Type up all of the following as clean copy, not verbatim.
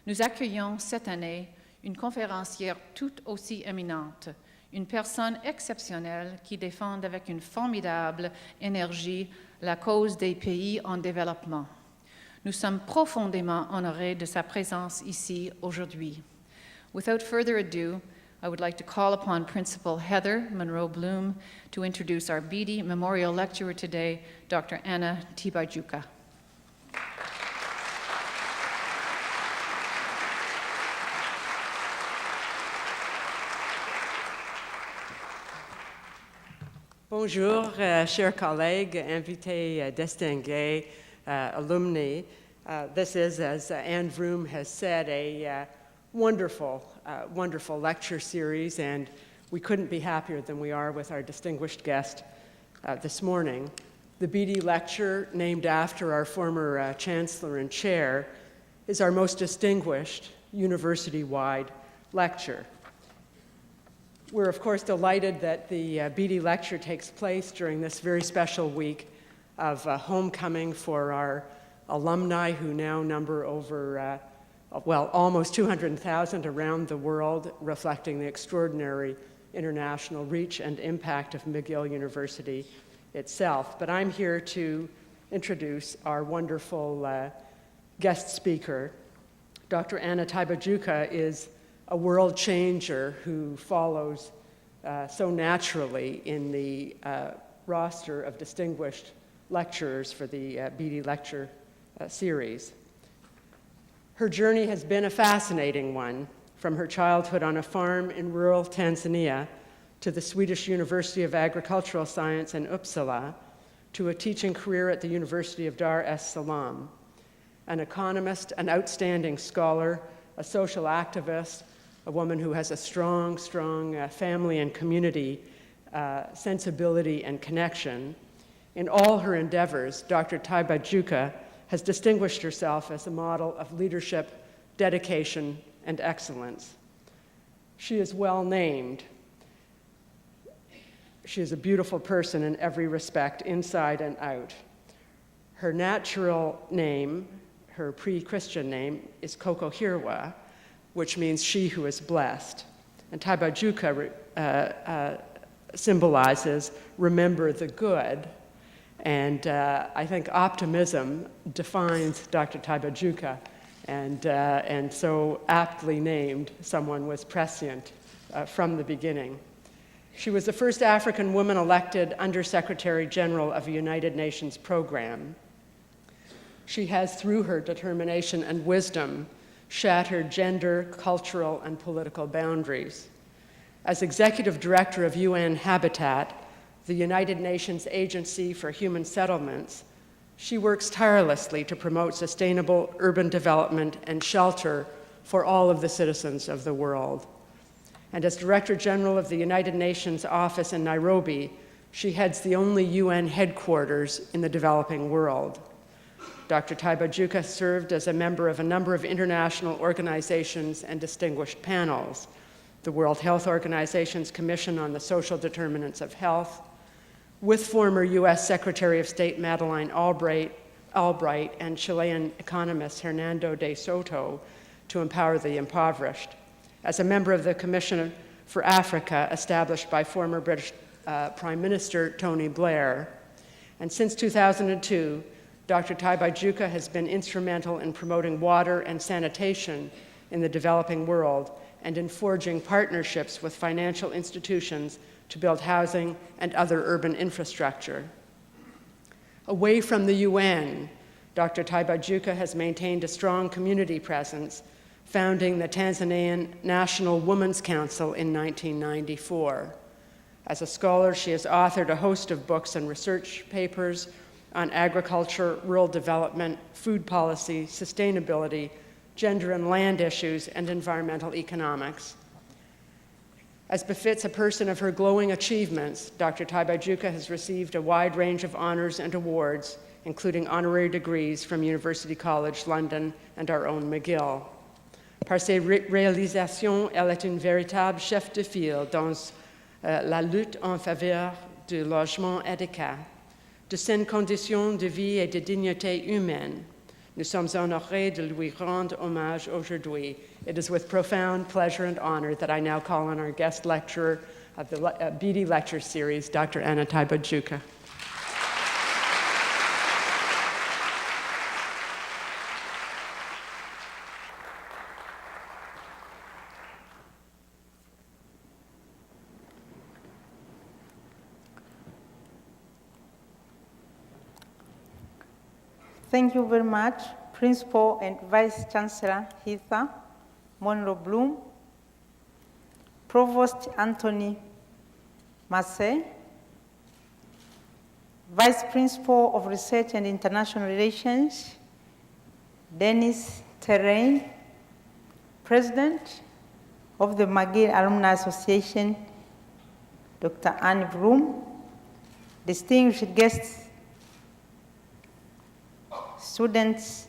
Nous accueillons cette année une conférencière tout aussi éminente, une personne exceptionnelle qui défend avec une formidable énergie la cause des pays en développement. Nous sommes profondément honorés de sa présence ici aujourd'hui. Without further ado, I would like to call upon Principal Heather Monroe Bloom to introduce our Beatty Memorial Lecturer today, Dr. Anna Tibaijuka. Bonjour, chers collègues, invités distingués, alumni. This is, as Anne Vroom has said, a wonderful lecture series, and we couldn't be happier than we are with our distinguished guest this morning. The Beatty Lecture, named after our former Chancellor and Chair, is our most distinguished university-wide lecture. We're, of course, delighted that the Beatty Lecture takes place during this very special week of homecoming for our alumni who now number over, almost 200,000 around the world, reflecting the extraordinary international reach and impact of McGill University itself. But I'm here to introduce our wonderful guest speaker. Dr. Anna Tibaijuka is a world changer who follows so naturally in the roster of distinguished lecturers for the Beatty Lecture series. Her journey has been a fascinating one, from her childhood on a farm in rural Tanzania to the Swedish University of Agricultural Science in Uppsala to a teaching career at the University of Dar es Salaam. An economist, an outstanding scholar, a social activist, a woman who has a strong family and community sensibility and connection. In all her endeavors, Dr. Tibaijuka has distinguished herself as a model of leadership, dedication, and excellence. She is well named. She is a beautiful person in every respect, inside and out. Her natural name, her pre-Christian name, is Kokohirwa, which means she who is blessed. And Tibaijuka symbolizes remember the good. And I think optimism defines Dr. Tibaijuka, and so aptly named, someone was prescient from the beginning. She was the first African woman elected Under-Secretary General of a United Nations program. She has, through her determination and wisdom, shattered gender, cultural, and political boundaries. As Executive Director of UN Habitat, the United Nations Agency for Human Settlements, she works tirelessly to promote sustainable urban development and shelter for all of the citizens of the world. And as Director General of the United Nations Office in Nairobi, she heads the only UN headquarters in the developing world. Dr. Tibaijuka served as a member of a number of international organizations and distinguished panels: the World Health Organization's Commission on the Social Determinants of Health, with former US Secretary of State Madeleine Albright and Chilean economist Hernando de Soto to empower the impoverished, as a member of the Commission for Africa established by former British Prime Minister Tony Blair. And since 2002, Dr. Tibaijuka has been instrumental in promoting water and sanitation in the developing world and in forging partnerships with financial institutions to build housing and other urban infrastructure. Away from the UN, Dr. Tibaijuka has maintained a strong community presence, founding the Tanzanian National Women's Council in 1994. As a scholar, she has authored a host of books and research papers on agriculture, rural development, food policy, sustainability, gender and land issues, and environmental economics. As befits a person of her glowing achievements, Dr. Tibaijuka has received a wide range of honors and awards, including honorary degrees from University College London and our own McGill. Par ses réalisations, elle est une véritable chef de file dans la lutte en faveur du logement adéquat, de saines conditions de vie et de dignité humaine, Nous sommes honorés de lui rendre hommage aujourd'hui. It is with profound pleasure and honor that I now call on our guest lecturer of the Beatty Lecture Series, Dr. Anna Tibaijuka. Thank you very much, Principal and Vice Chancellor Heather Monroe Bloom, Provost Anthony Massey, Vice Principal of Research and International Relations, Dennis Terrain, President of the McGill Alumni Association, Dr. Anne Bloom, distinguished guests, students,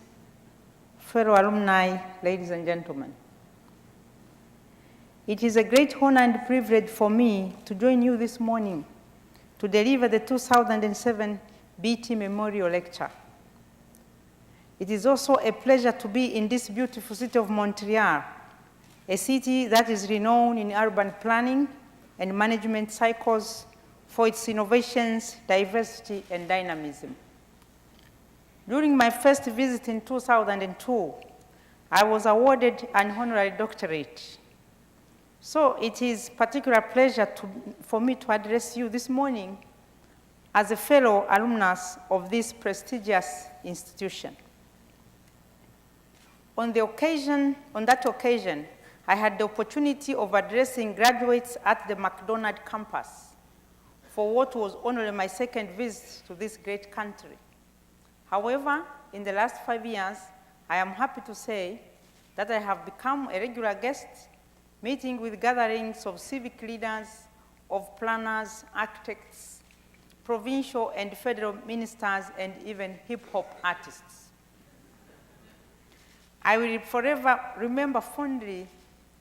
fellow alumni, ladies and gentlemen. It is a great honor and privilege for me to join you this morning to deliver the 2007 Beatty Memorial Lecture. It is also a pleasure to be in this beautiful city of Montreal, a city that is renowned in urban planning and management cycles for its innovations, diversity, and dynamism. During my first visit in 2002, I was awarded an honorary doctorate. So it is a particular pleasure for me to address you this morning as a fellow alumnus of this prestigious institution. On that occasion, I had the opportunity of addressing graduates at the McDonald campus for what was only my second visit to this great country. However, in the last 5 years, I am happy to say that I have become a regular guest, meeting with gatherings of civic leaders, of planners, architects, provincial and federal ministers, and even hip-hop artists. I will forever remember fondly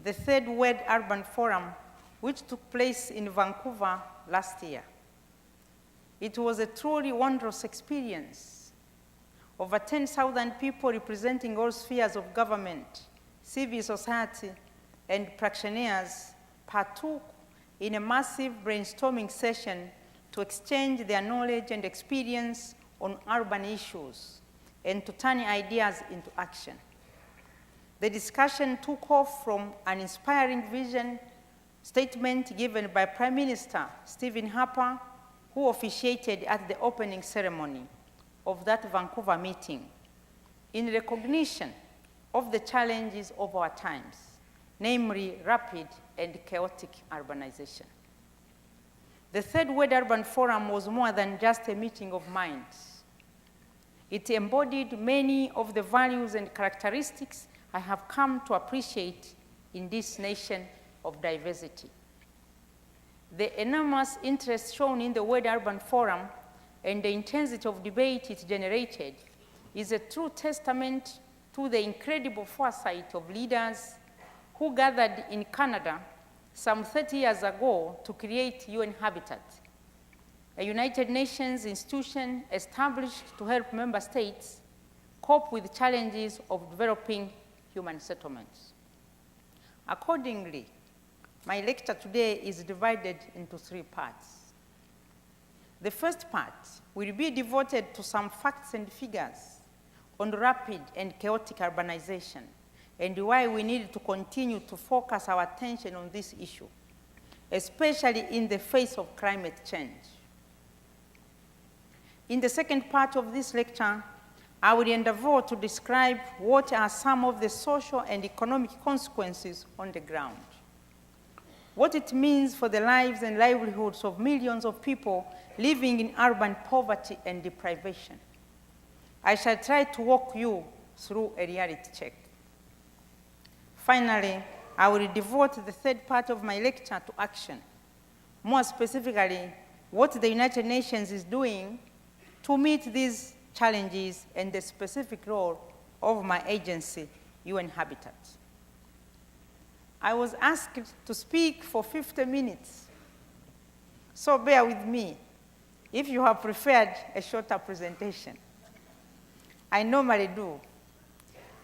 the Third World Urban Forum, which took place in Vancouver last year. It was a truly wondrous experience. Over 10,000 people representing all spheres of government, civil society, and practitioners partook in a massive brainstorming session to exchange their knowledge and experience on urban issues and to turn ideas into action. The discussion took off from an inspiring vision statement given by Prime Minister Stephen Harper, who officiated at the opening ceremony of that Vancouver meeting in recognition of the challenges of our times, namely rapid and chaotic urbanization. The Third World Urban Forum was more than just a meeting of minds. It embodied many of the values and characteristics I have come to appreciate in this nation of diversity. The enormous interest shown in the World Urban Forum and the intensity of debate it generated is a true testament to the incredible foresight of leaders who gathered in Canada some 30 years ago to create UN Habitat, a United Nations institution established to help member states cope with challenges of developing human settlements. Accordingly, my lecture today is divided into 3 parts. The first part will be devoted to some facts and figures on rapid and chaotic urbanization and why we need to continue to focus our attention on this issue, especially in the face of climate change. In the second part of this lecture, I will endeavor to describe what are some of the social and economic consequences on the ground, what it means for the lives and livelihoods of millions of people living in urban poverty and deprivation. I shall try to walk you through a reality check. Finally, I will devote the third part of my lecture to action, more specifically, what the United Nations is doing to meet these challenges and the specific role of my agency, UN Habitat. I was asked to speak for 50 minutes, so bear with me if you have prepared a shorter presentation. I normally do,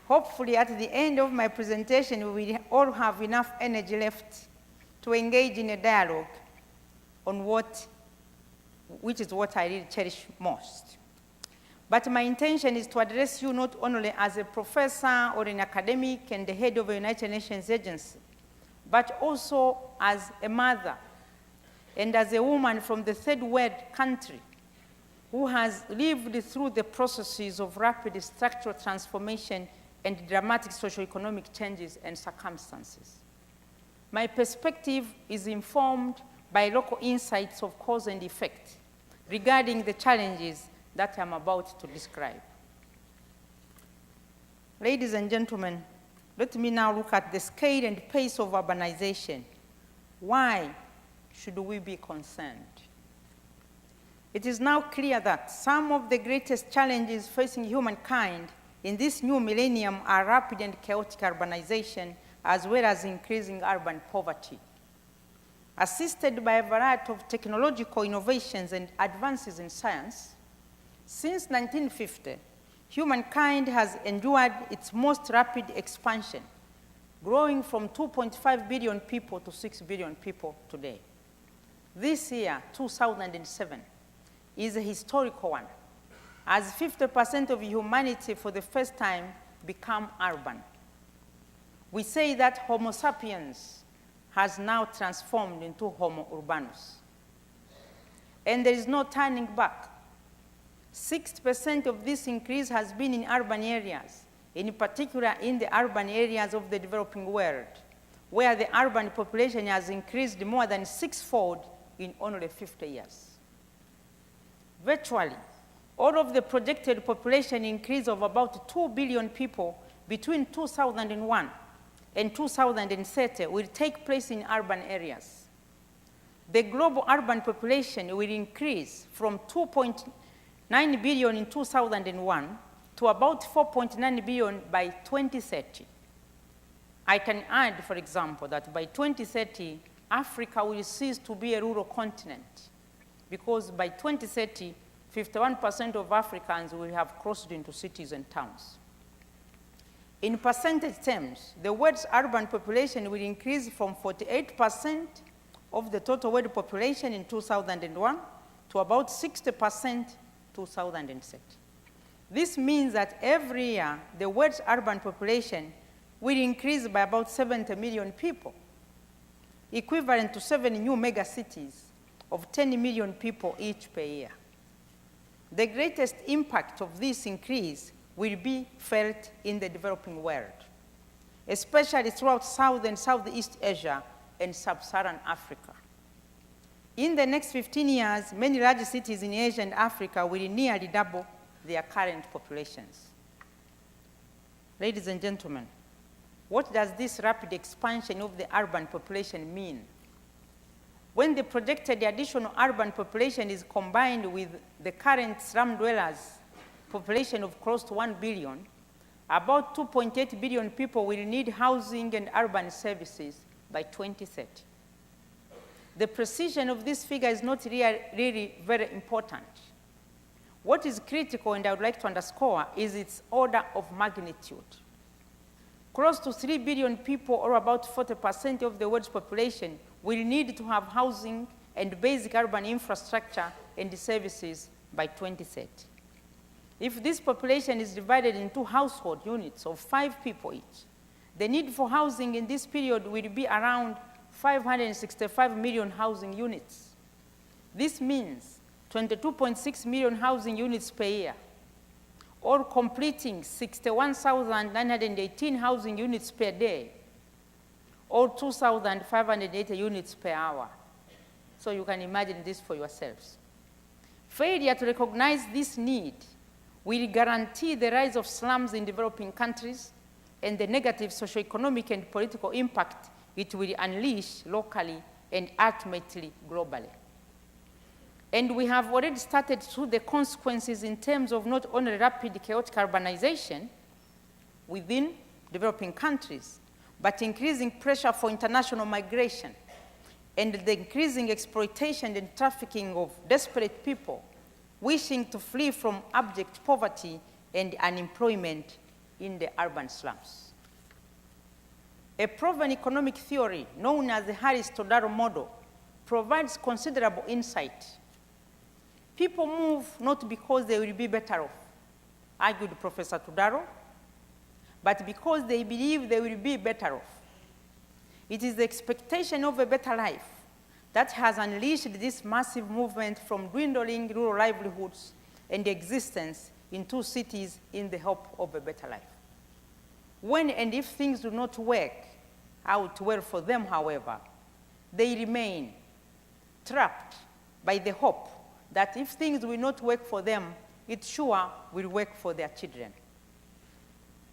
Hopefully, at the end of my presentation, we will all have enough energy left to engage in a dialogue on which is what I really cherish most. But my intention is to address you not only as a professor or an academic and the head of a United Nations agency, but also as a mother and as a woman from the third world country who has lived through the processes of rapid structural transformation and dramatic socioeconomic changes and circumstances. My perspective is informed by local insights of cause and effect regarding the challenges that I'm about to describe. Ladies and gentlemen, let me now look at the scale and pace of urbanization. Why should we be concerned? It is now clear that some of the greatest challenges facing humankind in this new millennium are rapid and chaotic urbanization, as well as increasing urban poverty. Assisted by a variety of technological innovations and advances in science, since 1950, humankind has endured its most rapid expansion, growing from 2.5 billion people to 6 billion people today. This year, 2007, is a historical one, as 50% of humanity for the first time become urban. We say that Homo sapiens has now transformed into Homo urbanus. And there is no turning back. 60% of this increase has been in urban areas, in particular in the urban areas of the developing world, where the urban population has increased more than sixfold in only 50 years. Virtually, all of the projected population increase of about 2 billion people between 2001 and 2030 will take place in urban areas. The global urban population will increase from 2.9 billion in 2001 to about 4.9 billion by 2030. I can add, for example, that by 2030, Africa will cease to be a rural continent, because by 2030, 51% of Africans will have crossed into cities and towns. In percentage terms, the world's urban population will increase from 48% of the total world population in 2001 to about 60% 2030. This means that every year, the world's urban population will increase by about 70 million people, equivalent to 7 new megacities of 10 million people each per year. The greatest impact of this increase will be felt in the developing world, especially throughout South and Southeast Asia and Sub-Saharan Africa. In the next 15 years, many large cities in Asia and Africa will nearly double their current populations. Ladies and gentlemen, what does this rapid expansion of the urban population mean? When the projected additional urban population is combined with the current slum dwellers population of close to 1 billion, about 2.8 billion people will need housing and urban services by 2030. The precision of this figure is not really very important. What is critical, and I would like to underscore, is its order of magnitude. Close to 3 billion people, or about 40% of the world's population, will need to have housing and basic urban infrastructure and services by 2030. If this population is divided into household units of 5 people each, the need for housing in this period will be around 565 million housing units. This means 22.6 million housing units per year, or completing 61,918 housing units per day, or 2,580 units per hour. So you can imagine this for yourselves. Failure to recognize this need will guarantee the rise of slums in developing countries and the negative socioeconomic and political impact it will unleash locally and ultimately globally. And we have already started through the consequences in terms of not only rapid chaotic urbanization within developing countries, but increasing pressure for international migration and the increasing exploitation and trafficking of desperate people wishing to flee from abject poverty and unemployment in the urban slums. A proven economic theory known as the Harris-Todaro model provides considerable insight. People move not because they will be better off, argued Professor Todaro, but because they believe they will be better off. It is the expectation of a better life that has unleashed this massive movement from dwindling rural livelihoods and existence into cities in the hope of a better life. When and if things do not work out well for them, however, they remain trapped by the hope that if things will not work for them, it sure will work for their children.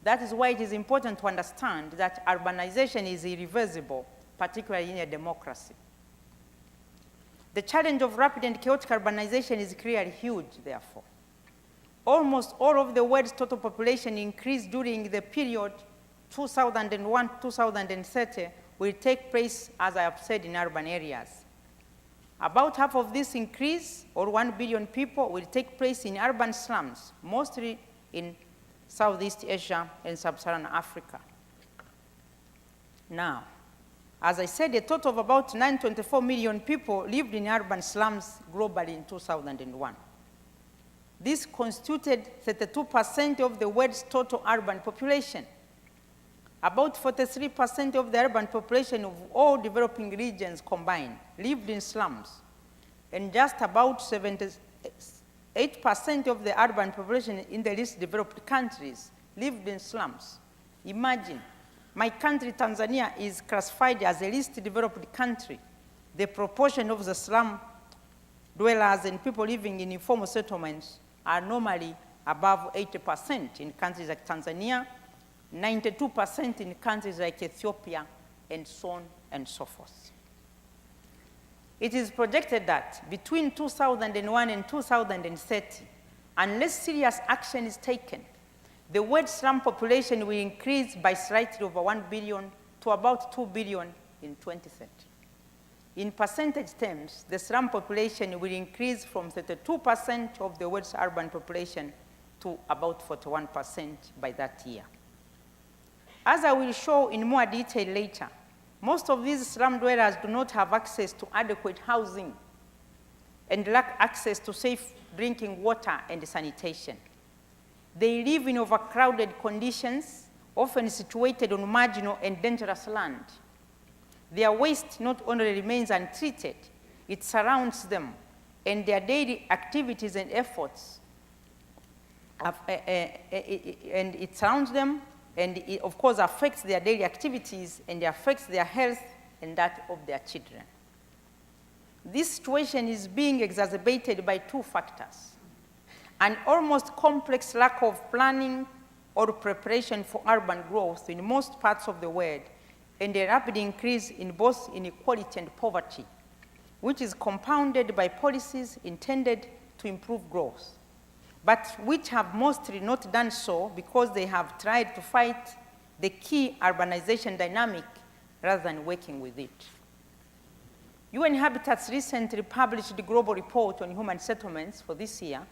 That is why it is important to understand that urbanization is irreversible, particularly in a democracy. The challenge of rapid and chaotic urbanization is clearly huge, therefore. Almost all of the world's total population increase during the period 2001-2030 will take place, as I have said, in urban areas. About half of this increase, or 1 billion people, will take place in urban slums, mostly in Southeast Asia and Sub-Saharan Africa. Now, as I said, a total of about 924 million people lived in urban slums globally in 2001. This constituted 32% of the world's total urban population. About 43% of the urban population of all developing regions combined lived in slums, and just about 78% of the urban population in the least developed countries lived in slums. Imagine, my country, Tanzania, is classified as a least developed country. The proportion of the slum dwellers and people living in informal settlements are normally above 80% in countries like Tanzania, 92% in countries like Ethiopia, and so on and so forth. It is projected that between 2001 and 2030, unless serious action is taken, the world slum population will increase by slightly over 1 billion to about 2 billion in 2030. In percentage terms, the slum population will increase from 32% of the world's urban population to about 41% by that year. As I will show in more detail later, most of these slum dwellers do not have access to adequate housing and lack access to safe drinking water and sanitation. They live in overcrowded conditions, often situated on marginal and dangerous land. Their waste not only remains untreated, it surrounds them, and their daily activities and efforts, and it surrounds them, and it, of course, affects their daily activities, and it affects their health and that of their children. This situation is being exacerbated by two factors: an almost complex lack of planning or preparation for urban growth in most parts of the world, and a rapid increase in both inequality and poverty, which is compounded by policies intended to improve growth, but which have mostly not done so because they have tried to fight the key urbanization dynamic rather than working with it. UN Habitat's recently published global report on human settlements for this year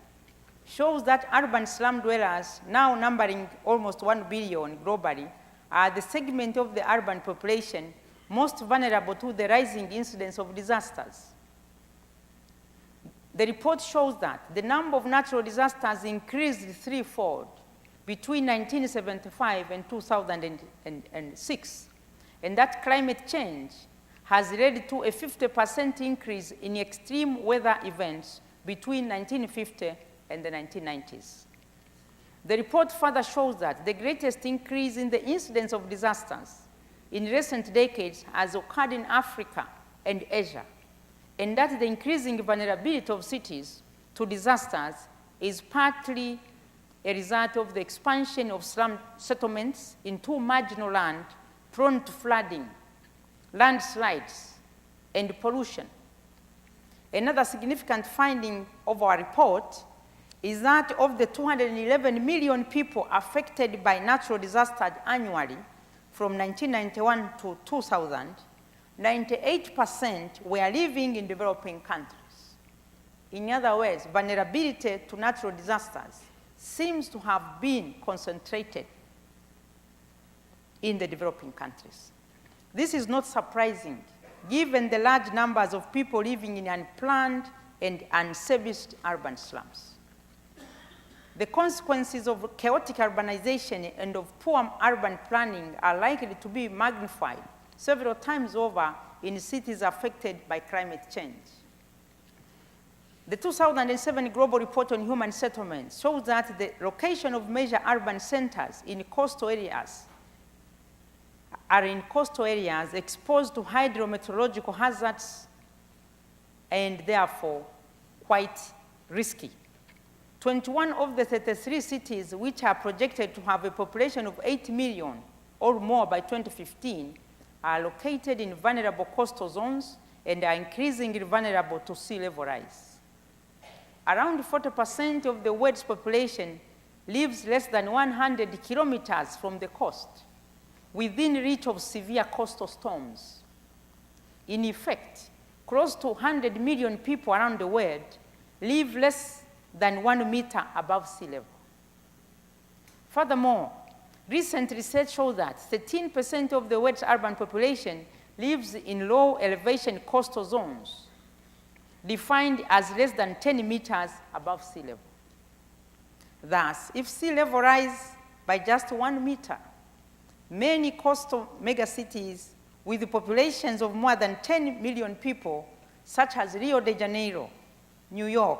shows that urban slum dwellers, now numbering almost 1 billion globally, are the segment of the urban population most vulnerable to the rising incidence of disasters. The report shows that the number of natural disasters increased threefold between 1975 and 2006, and that climate change has led to a 50% increase in extreme weather events between 1950 and the 1990s. The report further shows that the greatest increase in the incidence of disasters in recent decades has occurred in Africa and Asia, and that the increasing vulnerability of cities to disasters is partly a result of the expansion of slum settlements into marginal land prone to flooding, landslides, and pollution. Another significant finding of our report is that of the 211 million people affected by natural disasters annually from 1991 to 2000, 98% were living in developing countries. In other words, vulnerability to natural disasters seems to have been concentrated in the developing countries. This is not surprising, given the large numbers of people living in unplanned and unserviced urban slums. The consequences of chaotic urbanization and of poor urban planning are likely to be magnified several times over in cities affected by climate change. The 2007 Global Report on Human Settlements shows that the location of major urban centers in coastal areas are in coastal areas exposed to hydrometeorological hazards and therefore quite risky. 21 of the 33 cities which are projected to have a population of 8 million or more by 2015 are located in vulnerable coastal zones and are increasingly vulnerable to sea level rise. Around 40% of the world's population lives less than 100 kilometers from the coast, within reach of severe coastal storms. In effect, close to 100 million people around the world live less than 1 meter above sea level. Furthermore, recent research shows that 13% of the world's urban population lives in low elevation coastal zones, defined as less than 10 meters above sea level. Thus, if sea level rises by just 1 meter, many coastal megacities with populations of more than 10 million people, such as Rio de Janeiro, New York,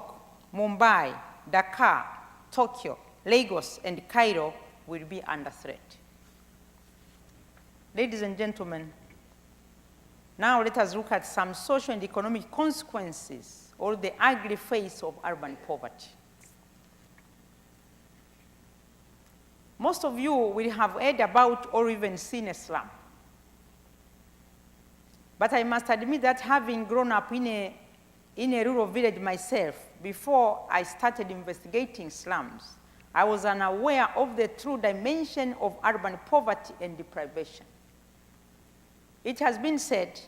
Mumbai, Dakar, Tokyo, Lagos, and Cairo will be under threat. Ladies and gentlemen, now let us look at some social and economic consequences or the ugly face of urban poverty. Most of you will have heard about or even seen a slum. But I must admit that having grown up in a rural village myself, before I started investigating slums, I was unaware of the true dimension of urban poverty and deprivation. It has been said,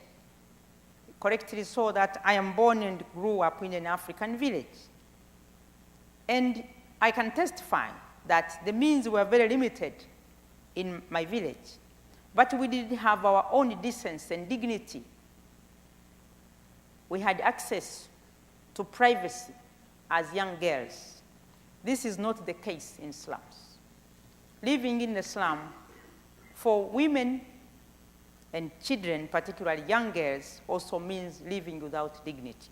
correctly so, that I am born and grew up in an African village. And I can testify that the means were very limited in my village, but we did have our own decency and dignity. We had access to privacy as young girls. This is not the case in slums. Living in the slum for women and children, particularly young girls, also means living without dignity.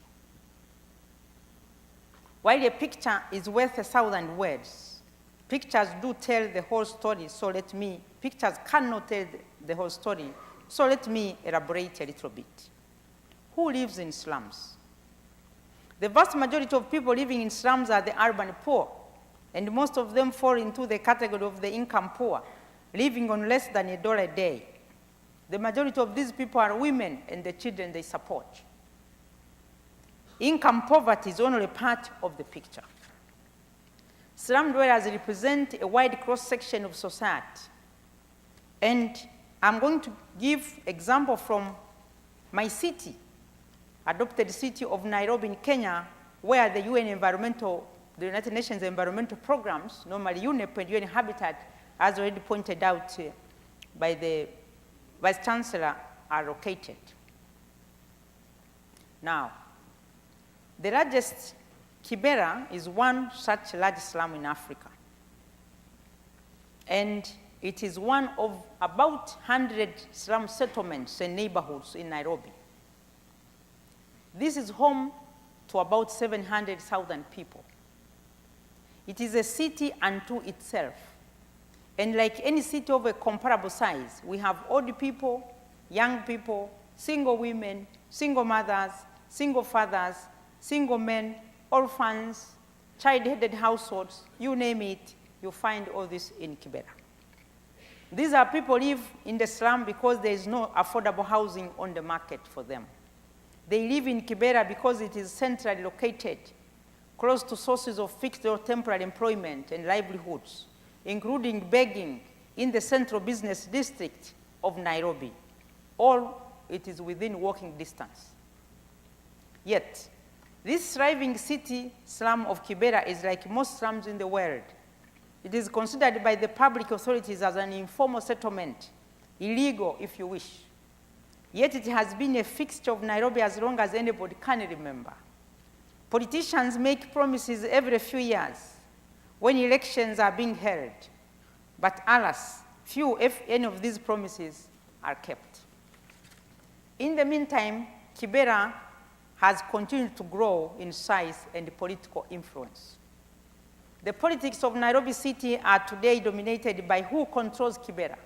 While a picture is worth 1,000 words, pictures do tell the whole story, pictures cannot tell the whole story, so let me elaborate a little bit. Who lives in slums? The vast majority of people living in slums are the urban poor, and most of them fall into the category of the income poor, living on less than $1 a day. The majority of these people are women and the children they support. Income poverty is only part of the picture. Slum dwellers represent a wide cross-section of society. And I'm going to give example from my city, adopted city of Nairobi in Kenya, where the the United Nations environmental programs, normally UNEP and UN Habitat, as already pointed out by the Vice Chancellor, are located. Now, the largest Kibera is one such large slum in Africa. And it is one of about 100 slum settlements and neighborhoods in Nairobi. This is home to about 700,000 people. It is a city unto itself. And like any city of a comparable size, we have old people, young people, single women, single mothers, single fathers, single men, orphans, child-headed households, you name it, you find all this in Kibera. These are people who live in the slum because there is no affordable housing on the market for them. They live in Kibera because it is centrally located, close to sources of fixed or temporary employment and livelihoods, including begging in the central business district of Nairobi, or it is within walking distance. Yet, this thriving city slum of Kibera is like most slums in the world. It is considered by the public authorities as an informal settlement illegal if you wish. Yet it has been a fixture of Nairobi as long as anybody can remember. Politicians make promises every few years when elections are being held, but alas, few, if any, of these promises are kept. In the meantime, Kibera has continued to grow in size and political influence. The politics of Nairobi City are today dominated by who controls Kibera.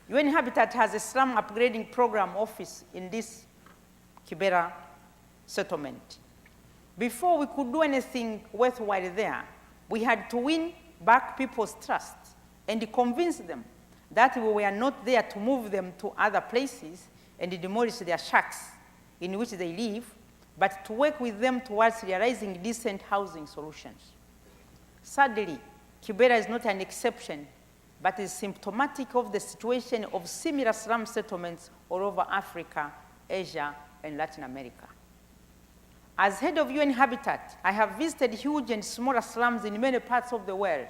UN Habitat has a slum upgrading program office in this Kibera settlement. Before we could do anything worthwhile there, we had to win back people's trust and convince them that we were not there to move them to other places and demolish their shacks in which they live, but to work with them towards realizing decent housing solutions. Sadly, Kibera is not an exception, but is symptomatic of the situation of similar slum settlements all over Africa, Asia, and Latin America. As head of UN Habitat, I have visited huge and smaller slums in many parts of the world.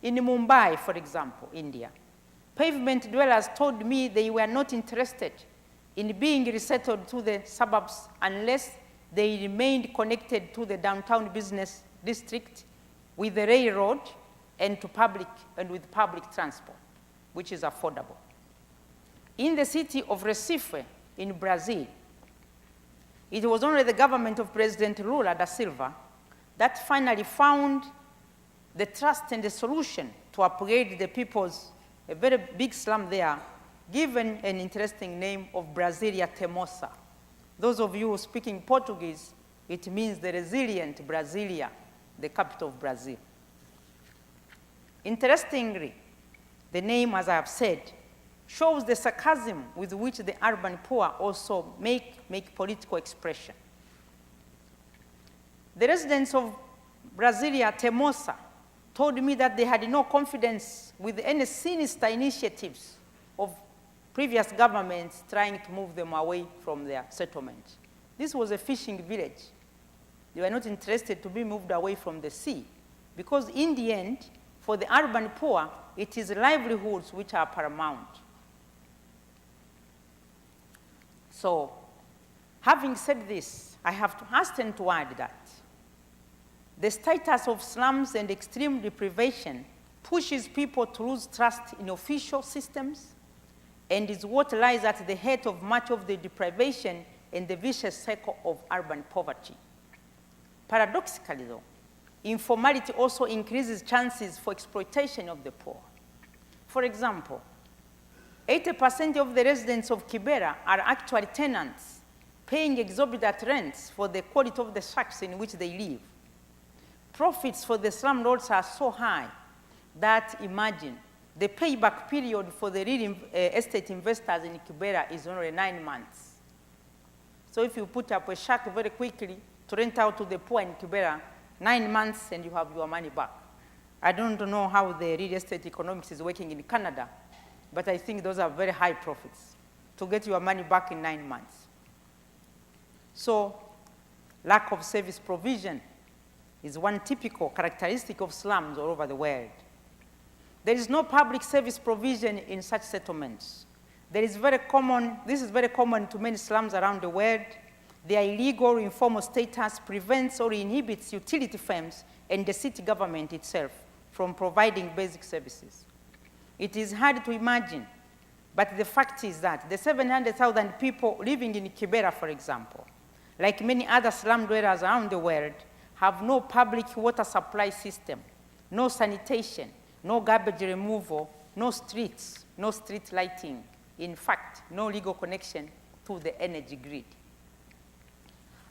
In Mumbai, for example, India, pavement dwellers told me they were not interested in being resettled to the suburbs unless they remained connected to the downtown business district with the railroad and with public transport, which is affordable. In the city of Recife in Brazil, it was only the government of President Lula da Silva that finally found the trust and the solution to upgrade the people's, a very big slum there, given an interesting name of Brasilia Temosa. Those of you speaking Portuguese, it means the resilient Brasilia, the capital of Brazil. Interestingly, the name, as I have said, shows the sarcasm with which the urban poor also make political expression. The residents of Brasilia Temosa told me that they had no confidence with any sinister initiatives of previous governments trying to move them away from their settlement. This was a fishing village. They were not interested to be moved away from the sea, because in the end, for the urban poor, it is livelihoods which are paramount. So, having said this, I have to hasten to add that the status of slums and extreme deprivation pushes people to lose trust in official systems and is what lies at the head of much of the deprivation and the vicious cycle of urban poverty. Paradoxically, though, informality also increases chances for exploitation of the poor. For example, 80% of the residents of Kibera are actually tenants, paying exorbitant rents for the quality of the shacks in which they live. Profits for the slumlords are so high that, imagine, the payback period for the real estate investors in Kibera is only 9 months. So if you put up a shack very quickly to rent out to the poor in Kibera, 9 months and you have your money back. I don't know how the real estate economics is working in Canada, but I think those are very high profits to get your money back in 9 months. So lack of service provision is one typical characteristic of slums all over the world. There is no public service provision in such settlements. This is very common to many slums around the world. Their illegal or informal status prevents or inhibits utility firms and the city government itself from providing basic services. It is hard to imagine, but the fact is that the 700,000 people living in Kibera, for example, like many other slum dwellers around the world, have no public water supply system, no sanitation, no garbage removal, no streets, no street lighting. In fact, no legal connection to the energy grid.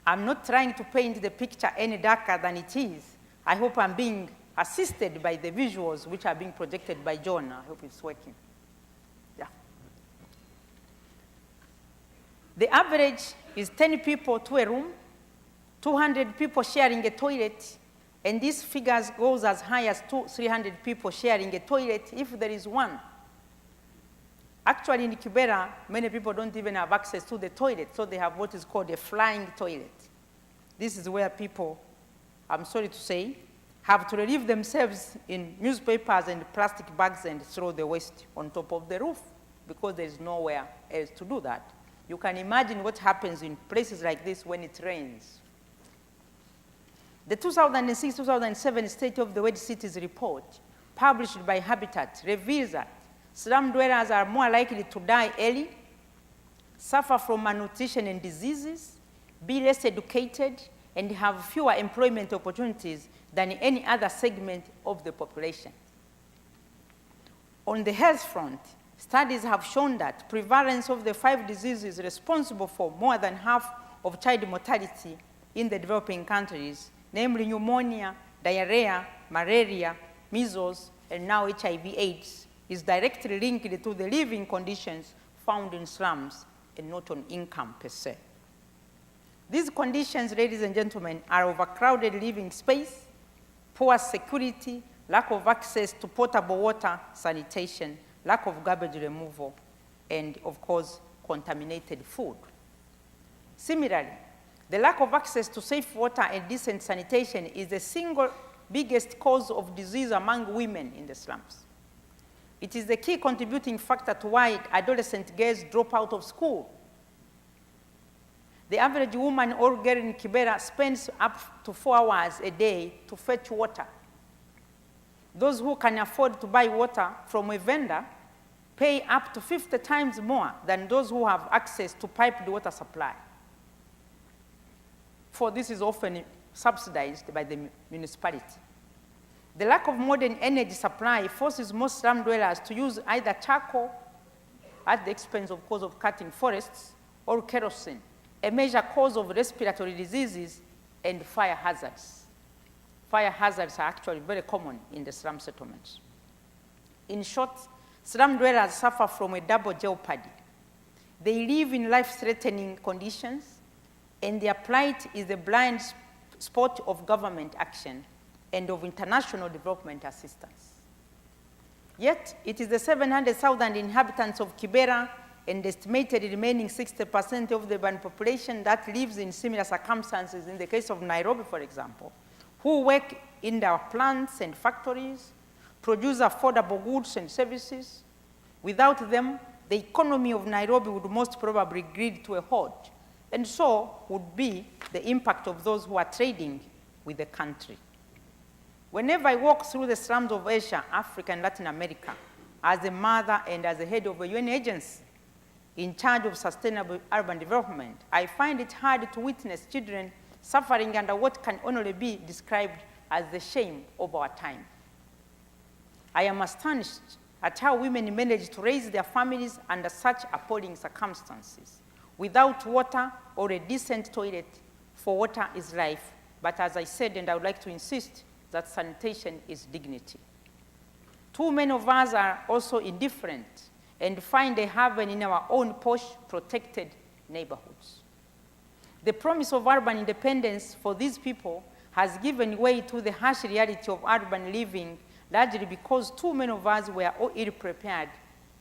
I'm not trying to paint the picture any darker than it is. I hope I'm being assisted by the visuals which are being projected by John. I hope it's working. Yeah. The average is 10 people to a room, 200 people sharing a toilet, and these figures goes as high as 300 people sharing a toilet if there is one. Actually, in Kibera, many people don't even have access to the toilet, so they have what is called a flying toilet. This is where people, I'm sorry to say, have to relieve themselves in newspapers and plastic bags and throw the waste on top of the roof. because there is nowhere else to do that. You can imagine what happens in places like this when it rains. The 2006-2007 State of the World Cities report, published by Habitat, reveals that slum dwellers are more likely to die early, suffer from malnutrition and diseases, be less educated, and have fewer employment opportunities than any other segment of the population. On the health front, studies have shown that prevalence of the 5 diseases responsible for more than half of child mortality in the developing countries, namely pneumonia, diarrhea, malaria, measles, and now HIV/AIDS, is directly linked to the living conditions found in slums and not on income per se. These conditions, ladies and gentlemen, are overcrowded living space, poor security, lack of access to potable water, sanitation, lack of garbage removal, and of course, contaminated food. Similarly, the lack of access to safe water and decent sanitation is the single biggest cause of disease among women in the slums. It is the key contributing factor to why adolescent girls drop out of school. The average woman or girl in Kibera spends up to 4 hours a day to fetch water. Those who can afford to buy water from a vendor pay up to 50 times more than those who have access to piped water supply. For this is often subsidized by the municipality. The lack of modern energy supply forces most slum dwellers to use either charcoal at the expense, of course, of cutting forests, or kerosene, a major cause of respiratory diseases and fire hazards. Fire hazards are actually very common in the slum settlements. In short, slum dwellers suffer from a double jeopardy. They live in life-threatening conditions, and their plight is the blind spot of government action and of international development assistance. Yet, it is the 700,000 inhabitants of Kibera and the estimated remaining 60% of the urban population that lives in similar circumstances, in the case of Nairobi, for example, who work in their plants and factories, produce affordable goods and services. Without them, the economy of Nairobi would most probably grid to a halt, and so would be the impact of those who are trading with the country. Whenever I walk through the slums of Asia, Africa, and Latin America, as a mother and as the head of a UN agency in charge of sustainable urban development, I find it hard to witness children suffering under what can only be described as the shame of our time. I am astonished at how women manage to raise their families under such appalling circumstances, without water or a decent toilet, for water is life. But as I said, and I would like to insist, that sanitation is dignity. Too many of us are also indifferent and find a haven in our own posh, protected neighborhoods. The promise of urban independence for these people has given way to the harsh reality of urban living, largely because too many of us were ill-prepared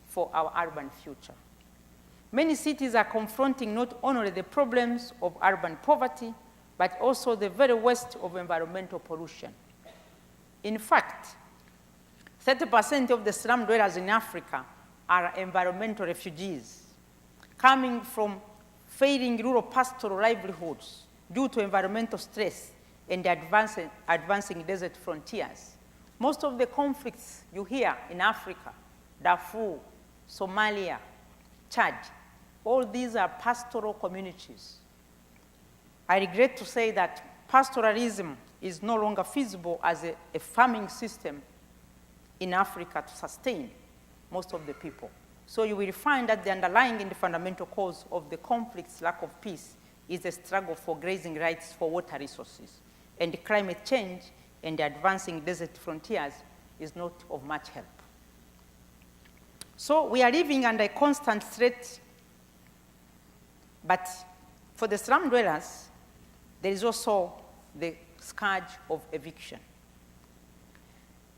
for our urban future. Many cities are confronting not only the problems of urban poverty, but also the very worst of environmental pollution. In fact, 30% of the slum dwellers in Africa are environmental refugees, coming from failing rural pastoral livelihoods due to environmental stress and advancing desert frontiers. Most of the conflicts you hear in Africa, Darfur, Somalia, Chad, all these are pastoral communities. I regret to say that pastoralism is no longer feasible as a farming system in Africa to sustain most of the people. So you will find that the underlying and the fundamental cause of the conflict's lack of peace is a struggle for grazing rights for water resources. And climate change and the advancing desert frontiers is not of much help. So we are living under a constant threat, but for the slum dwellers, there is also the scourge of eviction.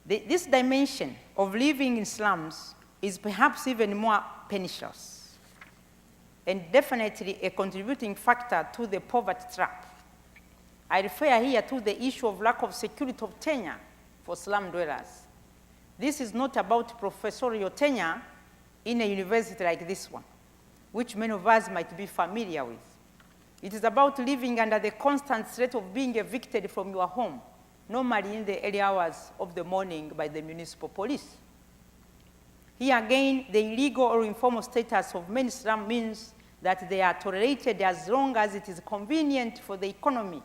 This dimension of living in slums is perhaps even more pernicious and definitely a contributing factor to the poverty trap. I refer here to the issue of lack of security of tenure for slum dwellers. This is not about professorial tenure, in a university like this one, which many of us might be familiar with. It is about living under the constant threat of being evicted from your home, normally in the early hours of the morning by the municipal police. Here again, the illegal or informal status of many slums means that they are tolerated as long as it is convenient for the economy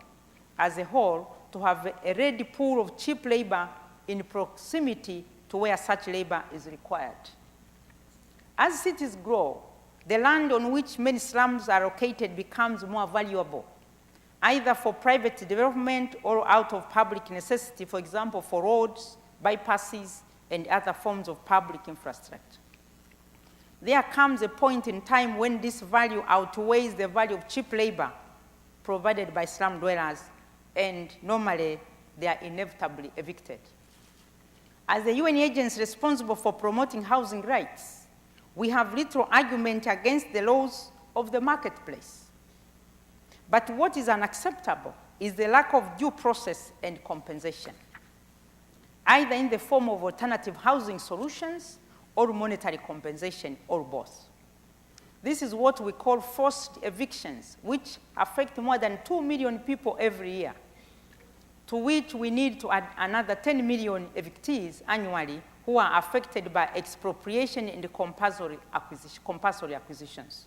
as a whole to have a ready pool of cheap labor in proximity to where such labor is required. As cities grow, the land on which many slums are located becomes more valuable, either for private development or out of public necessity, for example, for roads, bypasses, and other forms of public infrastructure. There comes a point in time when this value outweighs the value of cheap labor provided by slum dwellers, and normally they are inevitably evicted. As the UN agency responsible for promoting housing rights, we have little argument against the laws of the marketplace. But what is unacceptable is the lack of due process and compensation, either in the form of alternative housing solutions or monetary compensation, or both. This is what we call forced evictions, which affect more than 2 million people every year, to which we need to add another 10 million evictees annually who are affected by expropriation and compulsory acquisitions.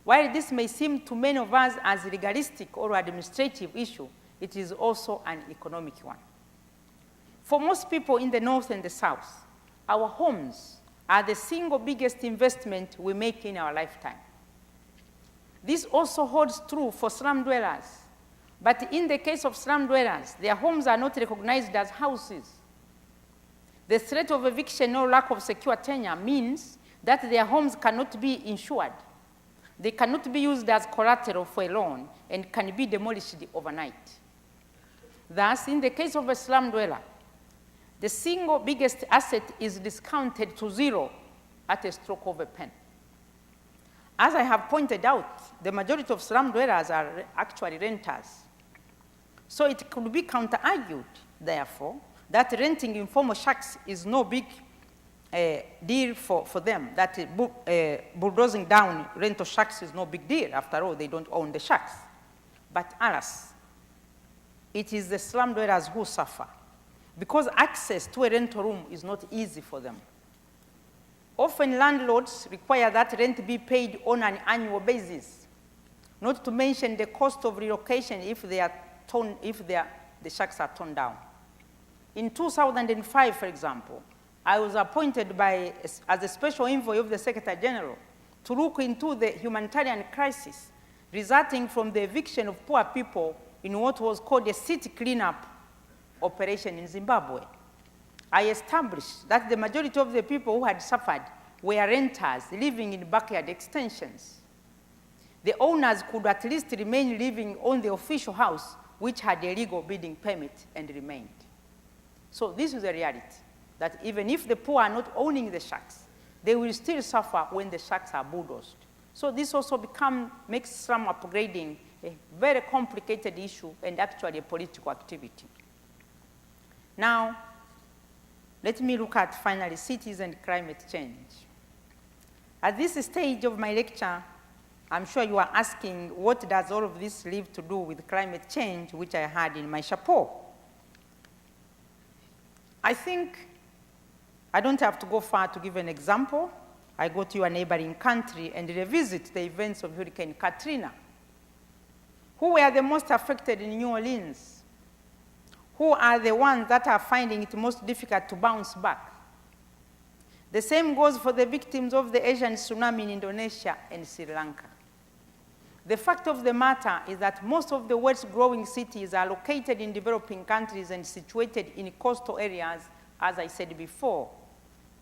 While this may seem to many of us as a legalistic or administrative issue, it is also an economic one. For most people in the North and the South, our homes are the single biggest investment we make in our lifetime. This also holds true for slum dwellers. But in the case of slum dwellers, their homes are not recognized as houses. The threat of eviction or lack of secure tenure means that their homes cannot be insured. They cannot be used as collateral for a loan and can be demolished overnight. Thus, in the case of a slum dweller, the single biggest asset is discounted to zero at a stroke of a pen. As I have pointed out, the majority of slum dwellers are actually renters. So it could be counter-argued, therefore, that renting informal shacks is no big deal for them, that bulldozing down rental shacks is no big deal. After all, they don't own the shacks. But alas, it is the slum dwellers who suffer, because access to a rental room is not easy for them. Often landlords require that rent be paid on an annual basis, not to mention the cost of relocation if the shacks are torn down. In 2005, for example, I was appointed as a special envoy of the Secretary General to look into the humanitarian crisis resulting from the eviction of poor people in what was called a city cleanup operation in Zimbabwe. I established that the majority of the people who had suffered were renters living in backyard extensions. The owners could at least remain living on the official house, which had a legal building permit and remained. So this is the reality, that even if the poor are not owning the shacks, they will still suffer when the shacks are bulldozed. So this also makes slum upgrading a very complicated issue and actually a political activity. Now, let me look at finally cities and climate change. At this stage of my lecture, I'm sure you are asking, what does all of this leave to do with climate change, which I had in my chapeau? I think I don't have to go far to give an example. I go to your neighboring country and revisit the events of Hurricane Katrina. Who were the most affected in New Orleans? Who are the ones that are finding it most difficult to bounce back? The same goes for the victims of the Asian tsunami in Indonesia and Sri Lanka. The fact of the matter is that most of the world's growing cities are located in developing countries and situated in coastal areas, as I said before.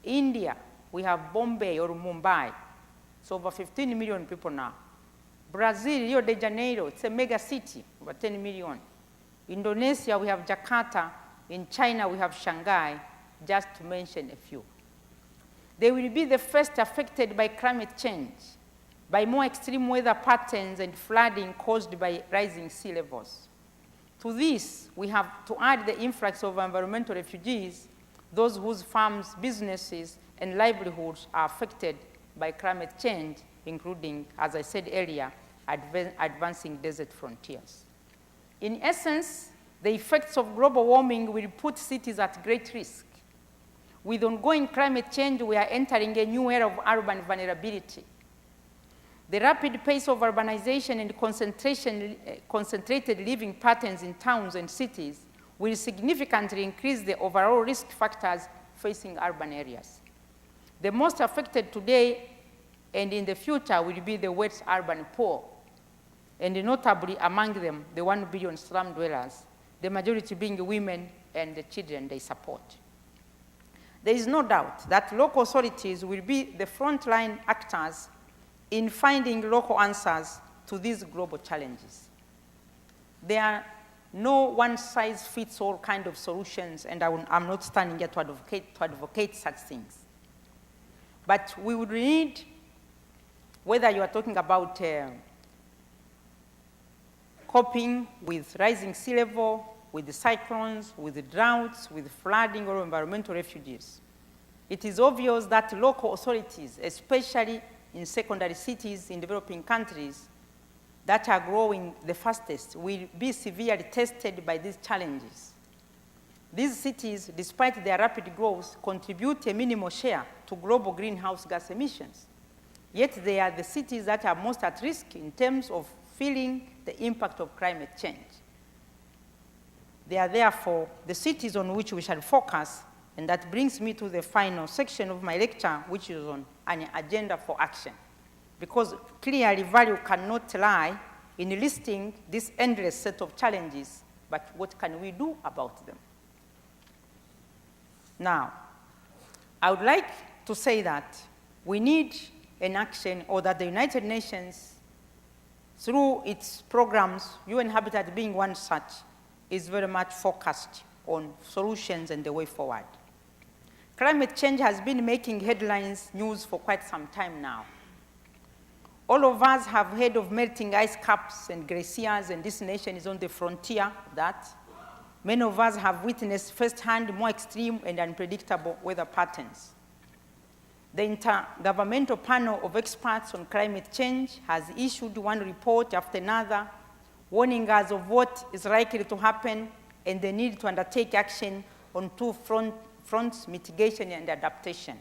India, we have Bombay or Mumbai. It's over 15 million people now. Brazil, Rio de Janeiro, it's a mega city, over 10 million. Indonesia, we have Jakarta. In China, we have Shanghai, just to mention a few. They will be the first affected by climate change, by more extreme weather patterns and flooding caused by rising sea levels. To this, we have to add the influx of environmental refugees, those whose farms, businesses, and livelihoods are affected by climate change, including, as I said earlier, advancing desert frontiers. In essence, the effects of global warming will put cities at great risk. With ongoing climate change, we are entering a new era of urban vulnerability. The rapid pace of urbanization and concentrated living patterns in towns and cities will significantly increase the overall risk factors facing urban areas. The most affected today and in the future will be the West urban poor, and notably among them, the 1 billion slum dwellers, the majority being women and the children they support. There is no doubt that local authorities will be the frontline actors in finding local answers to these global challenges. There are no one-size-fits-all kind of solutions, and I'm not standing here to advocate such things. But we would need, whether you are talking about coping with rising sea level, with the cyclones, with the droughts, with flooding, or environmental refugees, it is obvious that local authorities, especially in secondary cities in developing countries that are growing the fastest, will be severely tested by these challenges. These cities, despite their rapid growth, contribute a minimal share to global greenhouse gas emissions. Yet they are the cities that are most at risk in terms of feeling the impact of climate change. They are therefore the cities on which we shall focus, and that brings me to the final section of my lecture, which is on an agenda for action. Because clearly value cannot lie in listing this endless set of challenges, but what can we do about them? Now, I would like to say that we need an action, or that the United Nations, through its programs, UN Habitat being one such, is very much focused on solutions and the way forward. Climate change has been making headlines news for quite some time now. All of us have heard of melting ice caps and glaciers, and this nation is on the frontier of that. Many of us have witnessed firsthand more extreme and unpredictable weather patterns. The Intergovernmental Panel of Experts on Climate Change has issued one report after another, warning us of what is likely to happen and the need to undertake action on two fronts, mitigation and adaptation.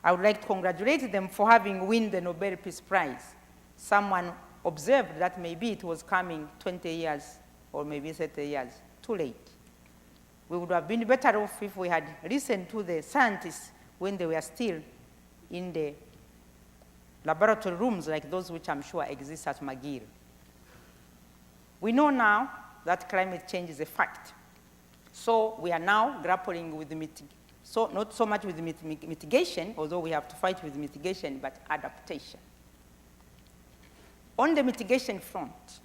I would like to congratulate them for having won the Nobel Peace Prize. Someone observed that maybe it was coming 20 years or maybe 30 years too late. We would have been better off if we had listened to the scientists when they were still in the laboratory rooms like those which I'm sure exist at McGill. We know now that climate change is a fact. So we are now grappling with not so much with mitigation, although we have to fight with mitigation, but adaptation. On the mitigation front,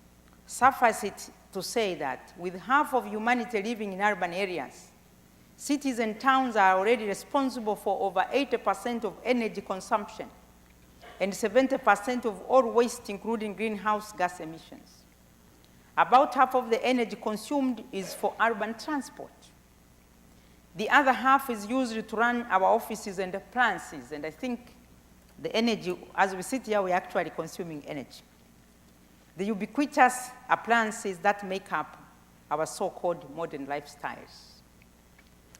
suffice it to say that with half of humanity living in urban areas, cities and towns are already responsible for over 80% of energy consumption and 70% of all waste, including greenhouse gas emissions. About half of the energy consumed is for urban transport. The other half is used to run our offices and appliances, and I think the energy, as we sit here, we're actually consuming energy. The ubiquitous appliances that make up our so-called modern lifestyles.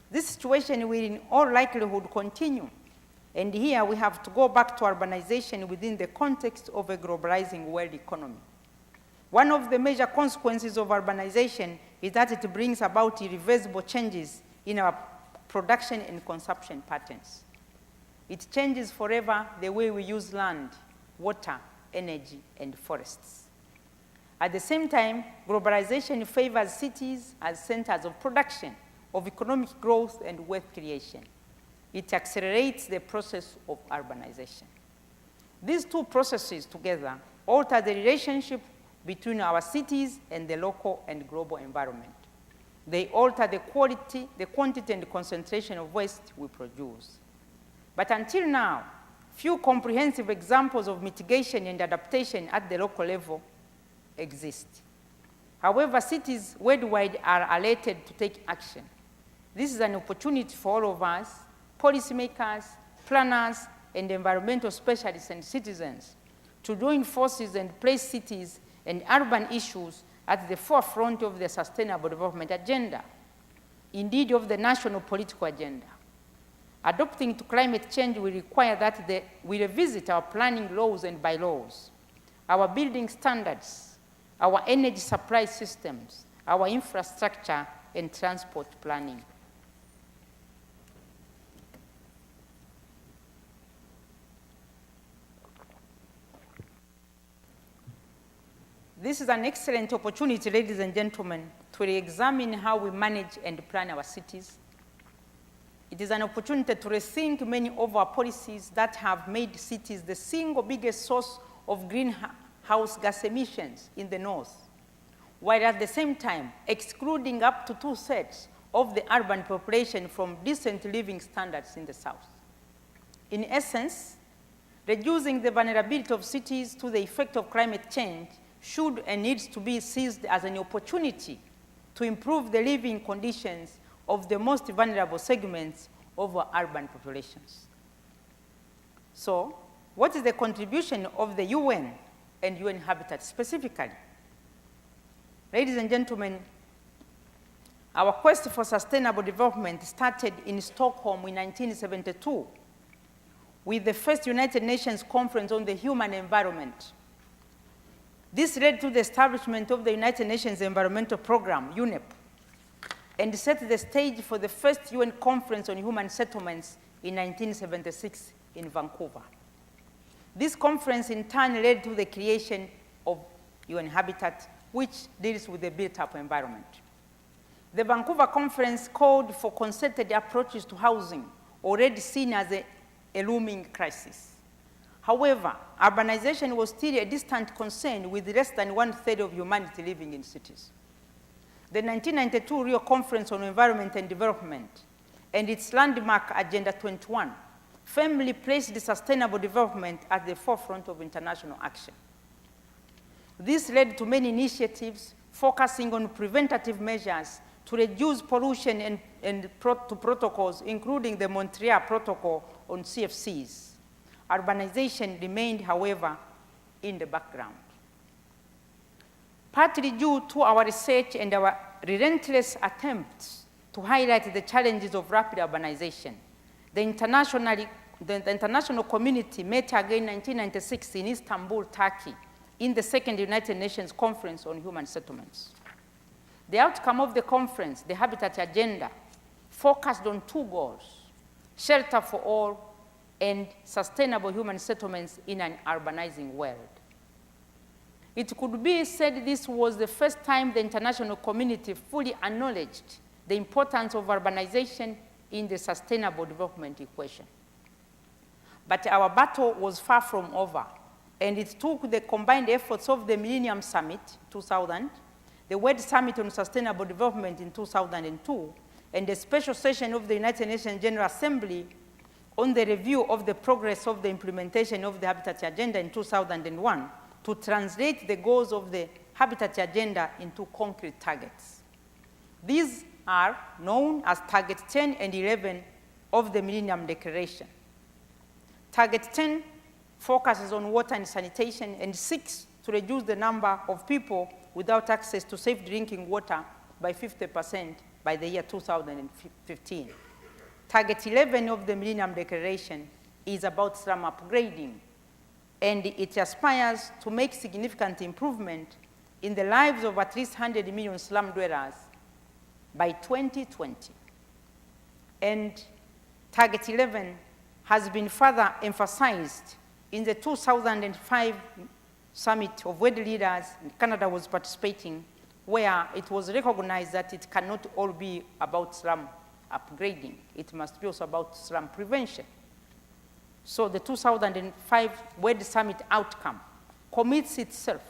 This situation will in all likelihood continue, and here we have to go back to urbanization within the context of a globalizing world economy. One of the major consequences of urbanization is that it brings about irreversible changes in our production and consumption patterns. It changes forever the way we use land, water, energy, and forests. At the same time, globalization favors cities as centers of production, of economic growth and wealth creation. It accelerates the process of urbanization. These two processes together alter the relationship between our cities and the local and global environment. They alter the quality, the quantity, and the concentration of waste we produce. But until now, few comprehensive examples of mitigation and adaptation at the local level exist. However, cities worldwide are alerted to take action. This is an opportunity for all of us, policymakers, planners, and environmental specialists and citizens to join forces and place cities and urban issues at the forefront of the sustainable development agenda, indeed of the national political agenda. Adopting to climate change will require that we revisit our planning laws and bylaws, our building standards, our energy supply systems, our infrastructure and transport planning. This is an excellent opportunity, ladies and gentlemen, to re-examine how we manage and plan our cities. It is an opportunity to rethink many of our policies that have made cities the single biggest source of greenhouse gas emissions in the North, while at the same time excluding up to 2/3 of the urban population from decent living standards in the South. In essence, reducing the vulnerability of cities to the effect of climate change should and needs to be seized as an opportunity to improve the living conditions of the most vulnerable segments of our urban populations. So, what is the contribution of the UN and UN Habitat specifically? Ladies and gentlemen, our quest for sustainable development started in Stockholm in 1972 with the first United Nations Conference on the Human Environment. This led to the establishment of the United Nations Environmental Program, UNEP, and set the stage for the first UN Conference on Human Settlements in 1976 in Vancouver. This conference in turn led to the creation of UN Habitat, which deals with the built-up environment. The Vancouver Conference called for concerted approaches to housing, already seen as a looming crisis. However, urbanization was still a distant concern with less than 1/3 of humanity living in cities. The 1992 Rio Conference on Environment and Development and its landmark Agenda 21 firmly placed sustainable development at the forefront of international action. This led to many initiatives focusing on preventative measures to reduce pollution and to protocols, including the Montreal Protocol on CFCs. Urbanization remained, however, in the background. Partly due to our research and our relentless attempts to highlight the challenges of rapid urbanization, the international community met again in 1996 in Istanbul, Turkey, in the second United Nations Conference on Human Settlements. The outcome of the conference, the Habitat Agenda, focused on 2 goals: shelter for all and sustainable human settlements in an urbanizing world. It could be said this was the first time the international community fully acknowledged the importance of urbanization in the sustainable development equation. But our battle was far from over, and it took the combined efforts of the Millennium Summit 2000, the World Summit on Sustainable Development in 2002, and a special session of the United Nations General Assembly on the review of the progress of the implementation of the Habitat Agenda in 2001 to translate the goals of the Habitat Agenda into concrete targets. These are known as Target 10 and 11 of the Millennium Declaration. Target 10 focuses on water and sanitation and seeks to reduce the number of people without access to safe drinking water by 50% by the year 2015. Target 11 of the Millennium Declaration is about slum upgrading, and it aspires to make significant improvement in the lives of at least 100 million slum dwellers by 2020. And Target 11 has been further emphasized in the 2005 Summit of World Leaders, and Canada was participating, where it was recognized that it cannot all be about slum upgrading. It must be also about slum prevention. So the 2005 World Summit outcome commits itself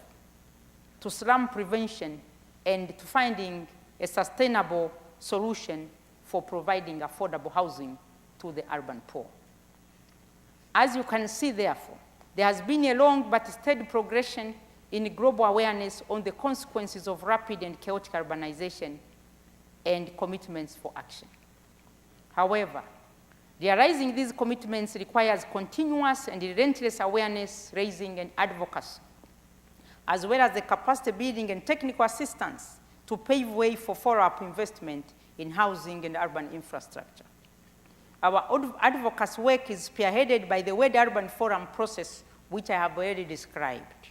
to slum prevention and to finding a sustainable solution for providing affordable housing to the urban poor. As you can see, therefore, there has been a long but steady progression in global awareness on the consequences of rapid and chaotic urbanization and commitments for action. However, Realizing these commitments requires continuous and relentless awareness raising and advocacy, as well as the capacity building and technical assistance to pave way for follow-up investment in housing and urban infrastructure. Our advocacy work is spearheaded by the World Urban Forum process, which I have already described.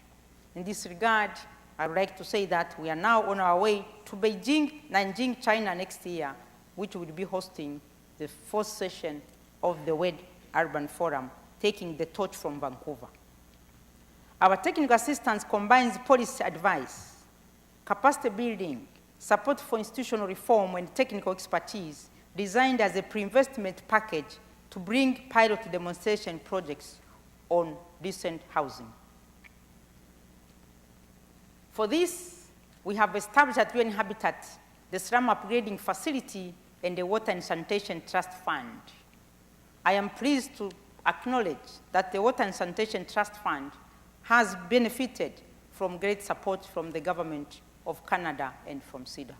In this regard, I would like to say that we are now on our way to Beijing, Nanjing, China next year, which will be hosting the fourth session of the World Urban Forum, taking the torch from Vancouver. Our technical assistance combines policy advice, capacity building, support for institutional reform, and technical expertise, designed as a pre-investment package to bring pilot demonstration projects on decent housing. For this, we have established at UN Habitat the slum upgrading facility and the Water and Sanitation Trust Fund. I am pleased to acknowledge that the Water and Sanitation Trust Fund has benefited from great support from the government of Canada and from CEDA.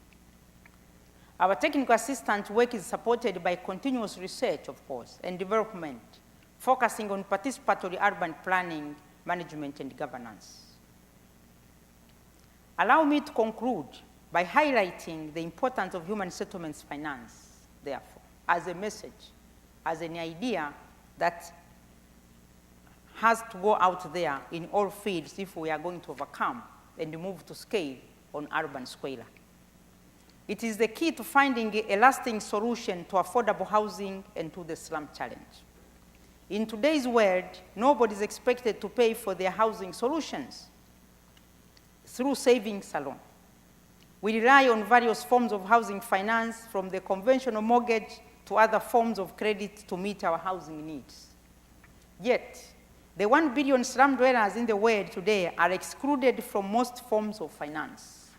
Our technical assistance work is supported by continuous research, of course, and development, focusing on participatory urban planning, management, and governance. Allow me to conclude by highlighting the importance of human settlements finance, therefore, as a message, as an idea that has to go out there in all fields if we are going to overcome and move to scale on urban squalor. It is the key to finding a lasting solution to affordable housing and to the slum challenge. In today's world, nobody is expected to pay for their housing solutions through savings alone. We rely on various forms of housing finance, from the conventional mortgage to other forms of credit, to meet our housing needs. Yet, the 1 billion slum dwellers in the world today are excluded from most forms of finance.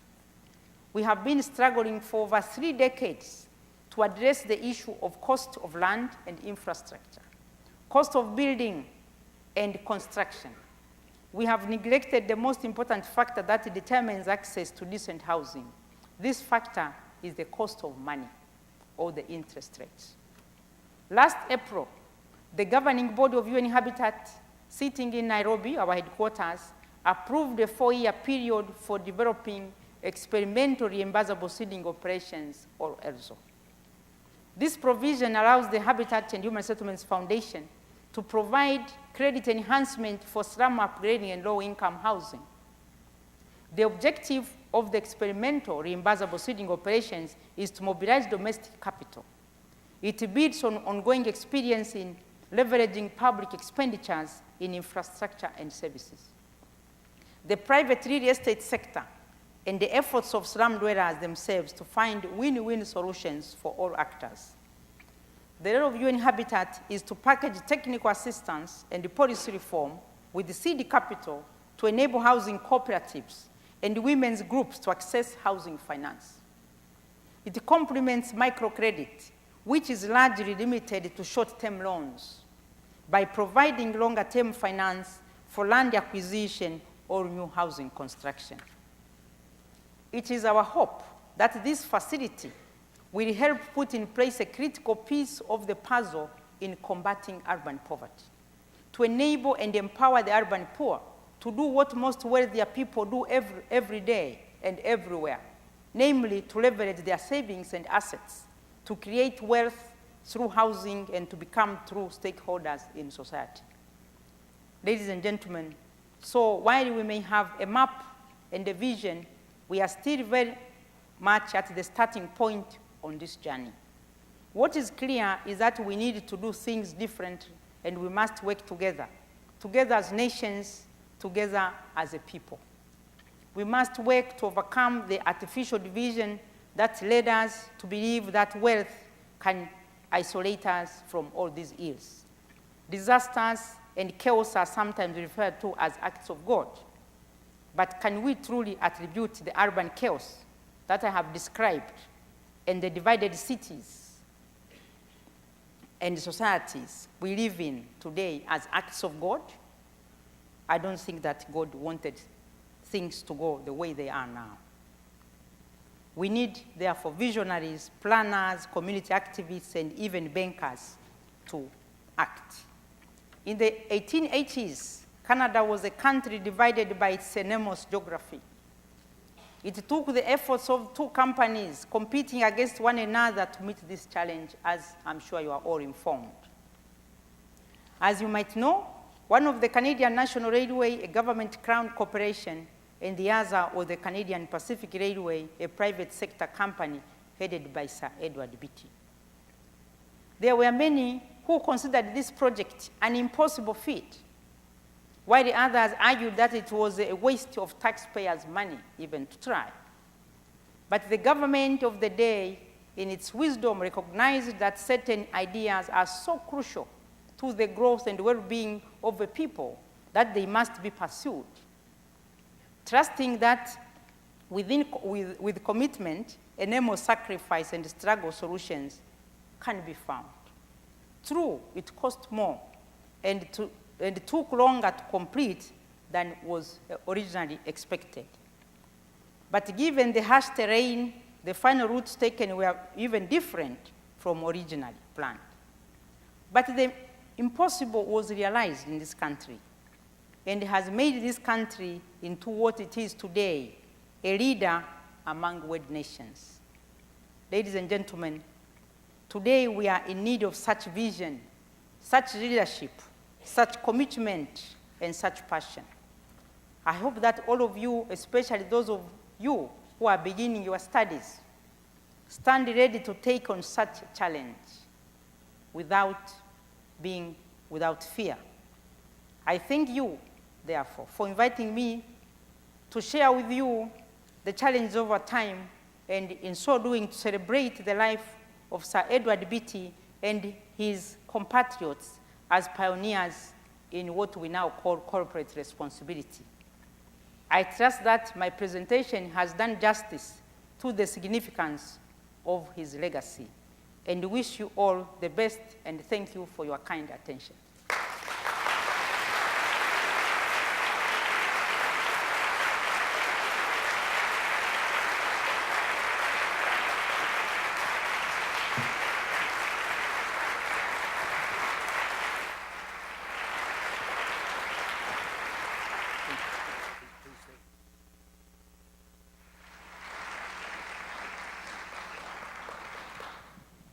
We have been struggling for over 3 decades to address the issue of cost of land and infrastructure, cost of building and construction. We have neglected the most important factor that determines access to decent housing. This factor is the cost of money, or the interest rates. Last April, the governing body of UN Habitat, sitting in Nairobi, our headquarters, approved a 4-year period for developing experimental reimbursable seeding operations, or ERZO. This provision allows the Habitat and Human Settlements Foundation to provide credit enhancement for slum upgrading and low-income housing. The objective of the experimental reimbursable seeding operations is to mobilize domestic capital. It builds on ongoing experience in leveraging public expenditures in infrastructure and services. The private real estate sector and the efforts of slum dwellers themselves to find win-win solutions for all actors. The role of UN Habitat is to package technical assistance and policy reform with the seed capital to enable housing cooperatives and women's groups to access housing finance. It complements microcredit, which is largely limited to short-term loans, by providing longer-term finance for land acquisition or new housing construction. It is our hope that this facility will help put in place a critical piece of the puzzle in combating urban poverty, to enable and empower the urban poor to do what most wealthier people do every day and everywhere, namely to leverage their savings and assets to create wealth through housing and to become true stakeholders in society. Ladies and gentlemen, so while we may have a map and a vision, we are still very much at the starting point on this journey. What is clear is that we need to do things differently, and we must work together, together as nations, together as a people. We must work to overcome the artificial division that led us to believe that wealth can isolate us from all these ills. Disasters and chaos are sometimes referred to as acts of God. But can we truly attribute the urban chaos that I have described and the divided cities and societies we live in today as acts of God? I don't think that God wanted things to go the way they are now. We need, therefore, visionaries, planners, community activists, and even bankers to act. In the 1880s, Canada was a country divided by its enormous geography. It took the efforts of two companies competing against one another to meet this challenge, as I'm sure you are all informed. As you might know, one of the Canadian National Railway, a government-crown corporation, and the other was the Canadian Pacific Railway, a private sector company headed by Sir Edward Beatty. There were many who considered this project an impossible feat, while the others argued that it was a waste of taxpayers' money even to try. But the government of the day, in its wisdom, recognized that certain ideas are so crucial to the growth and well-being of the people that they must be pursued, trusting that with commitment, enormous sacrifice and struggle solutions can be found. True, it cost more and took longer to complete than was originally expected. But given the harsh terrain, the final routes taken were even different from originally planned. But the impossible was realized in this country and has made this country into what it is today, a leader among world nations. Ladies and gentlemen, today we are in need of such vision, such leadership, such commitment, and such passion. I hope that all of you, especially those of you who are beginning your studies, stand ready to take on such a challenge without fear. I thank you, therefore, for inviting me to share with you the challenge over time, and in so doing to celebrate the life of Sir Edward Beatty and his compatriots as pioneers in what we now call corporate responsibility. I trust that my presentation has done justice to the significance of his legacy, and wish you all the best, and thank you for your kind attention.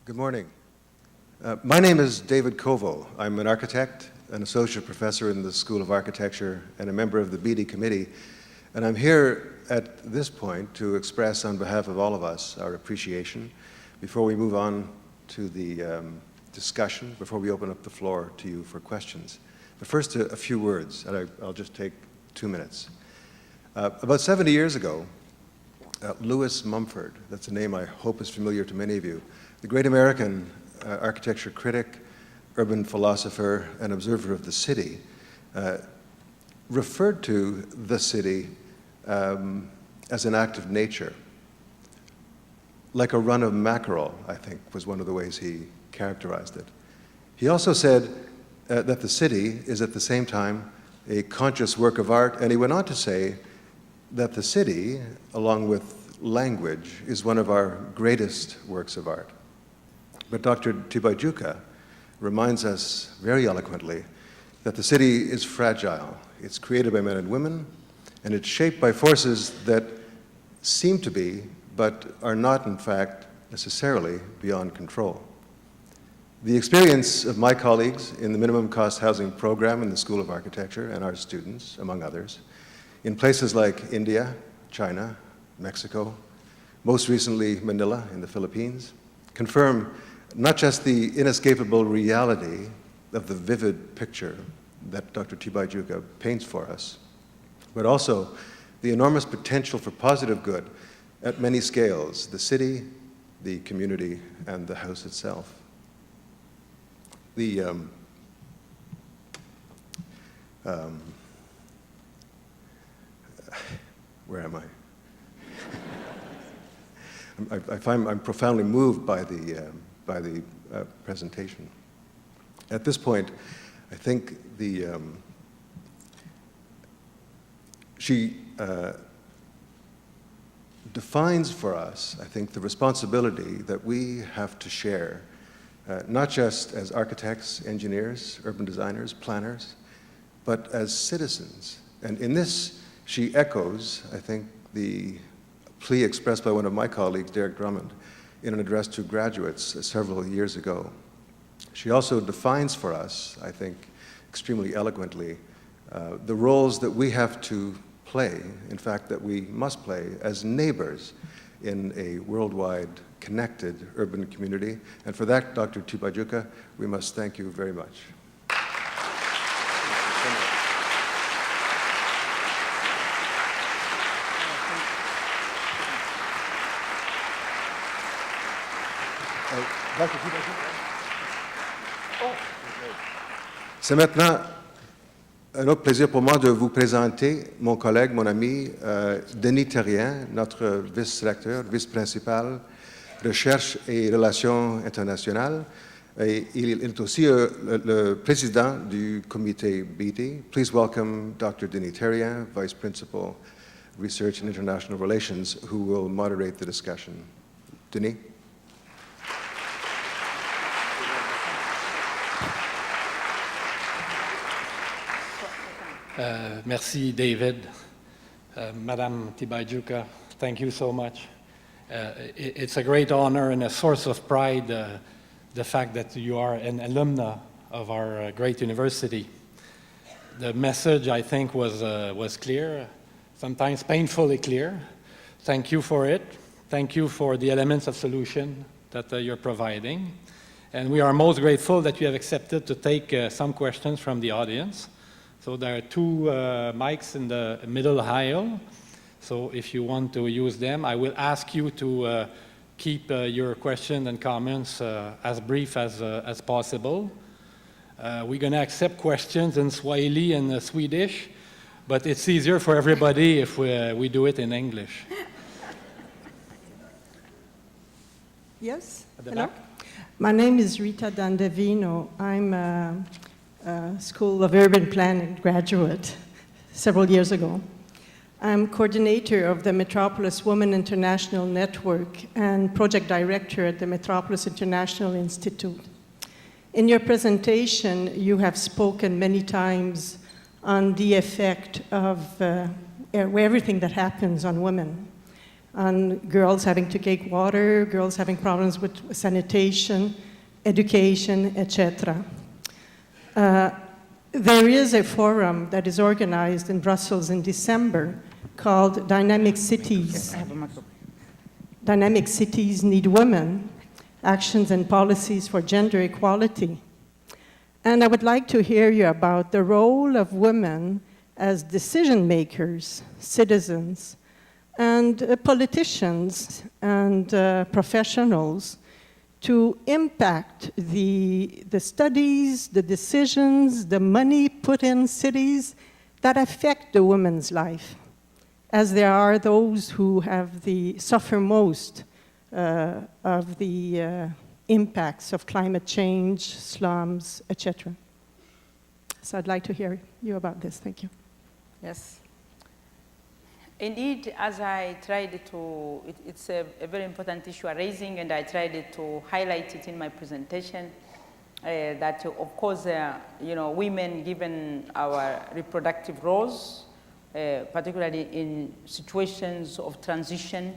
Good morning. My name is David Kovo. I'm an architect, an associate professor in the School of Architecture, and a member of the Beatty Committee. And I'm here at this point to express on behalf of all of us our appreciation before we move on to the discussion, before we open up the floor to you for questions. But first, a few words, and I'll just take 2 minutes. About 70 years ago, Lewis Mumford, that's a name I hope is familiar to many of you, the great American architecture critic, urban philosopher, and observer of the city, referred to the city as an act of nature. Like a run of mackerel, I think, was one of the ways he characterized it. He also said that the city is at the same time a conscious work of art, and he went on to say that the city, along with language, is one of our greatest works of art. But Dr. Tibaijuka reminds us very eloquently that the city is fragile. It's created by men and women, and it's shaped by forces that seem to be, but are not, in fact, necessarily beyond control. The experience of my colleagues in the minimum cost housing program in the School of Architecture and our students, among others, in places like India, China, Mexico, most recently Manila in the Philippines, confirm not just the inescapable reality of the vivid picture that Dr. Tibaijuka paints for us, but also the enormous potential for positive good at many scales, the city, the community, and the house itself. Where am I? I find I'm profoundly moved by the presentation. At this point, I think she defines for us, I think, the responsibility that we have to share not just as architects, engineers, urban designers, planners, but as citizens. And in this, she echoes, I think, the plea expressed by one of my colleagues, Derek Drummond, in an address to graduates several years ago. She also defines for us, I think, extremely eloquently, the roles that we have to play, in fact, that we must play as neighbors in a worldwide connected urban community. And for that, Dr. Tibaijuka, we must thank you very much. C'est maintenant un autre plaisir pour moi de vous présenter mon collègue, mon ami, Denis Terrien, notre vice-directeur, vice-principal, recherche et relations internationales. Et il est aussi le président du comité Beatty. Please welcome Dr. Denis Terrien, Vice Principal, Research and International Relations, who will moderate the discussion. Denis? Merci, David. Madame Tibaijuka, thank you so much. It's a great honor and a source of pride, the fact that you are an alumna of our great university. The message, I think, was clear, sometimes painfully clear. Thank you for it. Thank you for the elements of solution that you're providing. And we are most grateful that you have accepted to take some questions from the audience. So there are two mics in the middle aisle. So if you want to use them, I will ask you to keep your questions and comments as brief as possible. We're going to accept questions in Swahili and Swedish, but it's easier for everybody if we do it in English. Yes, At the hello. back. My name is Rita Dandavino. I'm a School of Urban Planning graduate several years ago. I'm coordinator of the Metropolis Women International Network and project director at the Metropolis International Institute. In your presentation, you have spoken many times on the effect of everything that happens on women, on girls having to take water, girls having problems with sanitation, education, etc. There is a forum that is organized in Brussels in December called Dynamic Cities. Dynamic Cities Need Women, Actions and Policies for Gender Equality. And I would like to hear you about the role of women as decision makers, citizens, and politicians and professionals to impact the studies, the decisions, the money put in cities that affect the woman's life, as there are those who suffer most of the impacts of climate change, slums, etc. So I'd like to hear you about this. Thank you. Yes. Indeed, as I tried to, it's a very important issue you're raising, and I tried to highlight it in my presentation, that of course, women, given our reproductive roles, particularly in situations of transition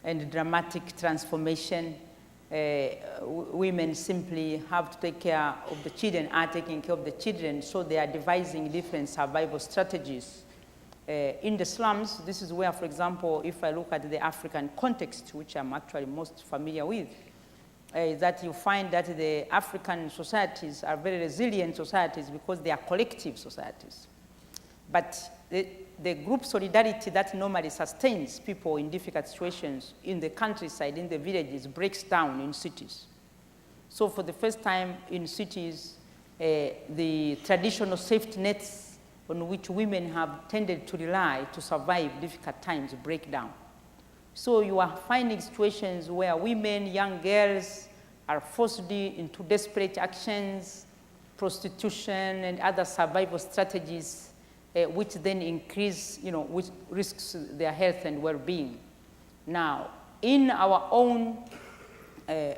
and dramatic transformation, women simply have to take care of the children, are taking care of the children, so they are devising different survival strategies. In the slums, this is where, for example, if I look at the African context, which I'm actually most familiar with, that you find that the African societies are very resilient societies because they are collective societies. But the group solidarity that normally sustains people in difficult situations in the countryside, in the villages, breaks down in cities. So for the first time in cities, the traditional safety nets on which women have tended to rely to survive difficult times break down. So you are finding situations where women, young girls, are forced into desperate actions, prostitution, and other survival strategies, which then increase, which risks their health and well-being. Now, in our own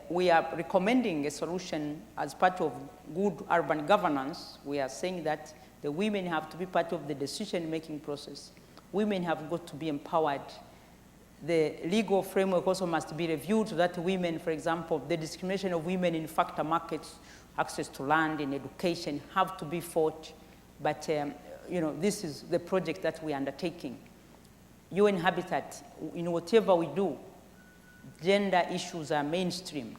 we are recommending a solution as part of good urban governance. We are saying that the women have to be part of the decision-making process. Women have got to be empowered. The legal framework also must be reviewed so that women, for example, the discrimination of women in factor markets, access to land and education have to be fought. But this is the project that we are undertaking. UN Habitat, in whatever we do, gender issues are mainstreamed.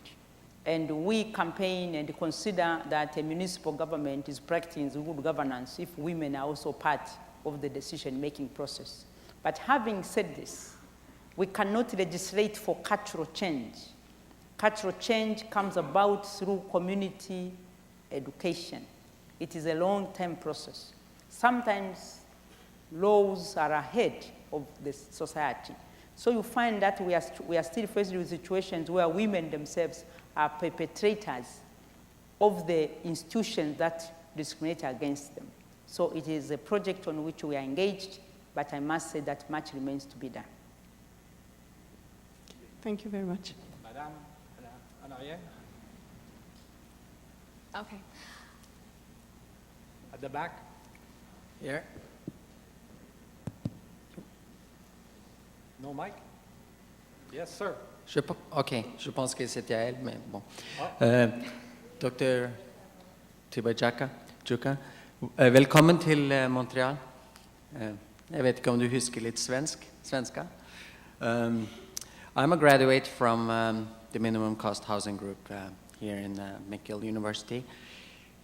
And we campaign and consider that a municipal government is practicing good governance if women are also part of the decision-making process. But having said this, we cannot legislate for cultural change. Cultural change comes about through community education. It is a long-term process. Sometimes laws are ahead of the society. So you find that we are still faced with situations where women themselves are perpetrators of the institutions that discriminate against them. So it is a project on which we are engaged, but I must say that much remains to be done. Thank you very much. Madame, en arrière, Okay. at the back. Here. No mic? Yes, sir. OK, je pense que c'était à elle, mais bon. Dr. Tibaijuka, velkommen til Montreal. Jeg vet ikke om du husker litt svenska. I'm a graduate from the minimum cost housing group here in McGill University.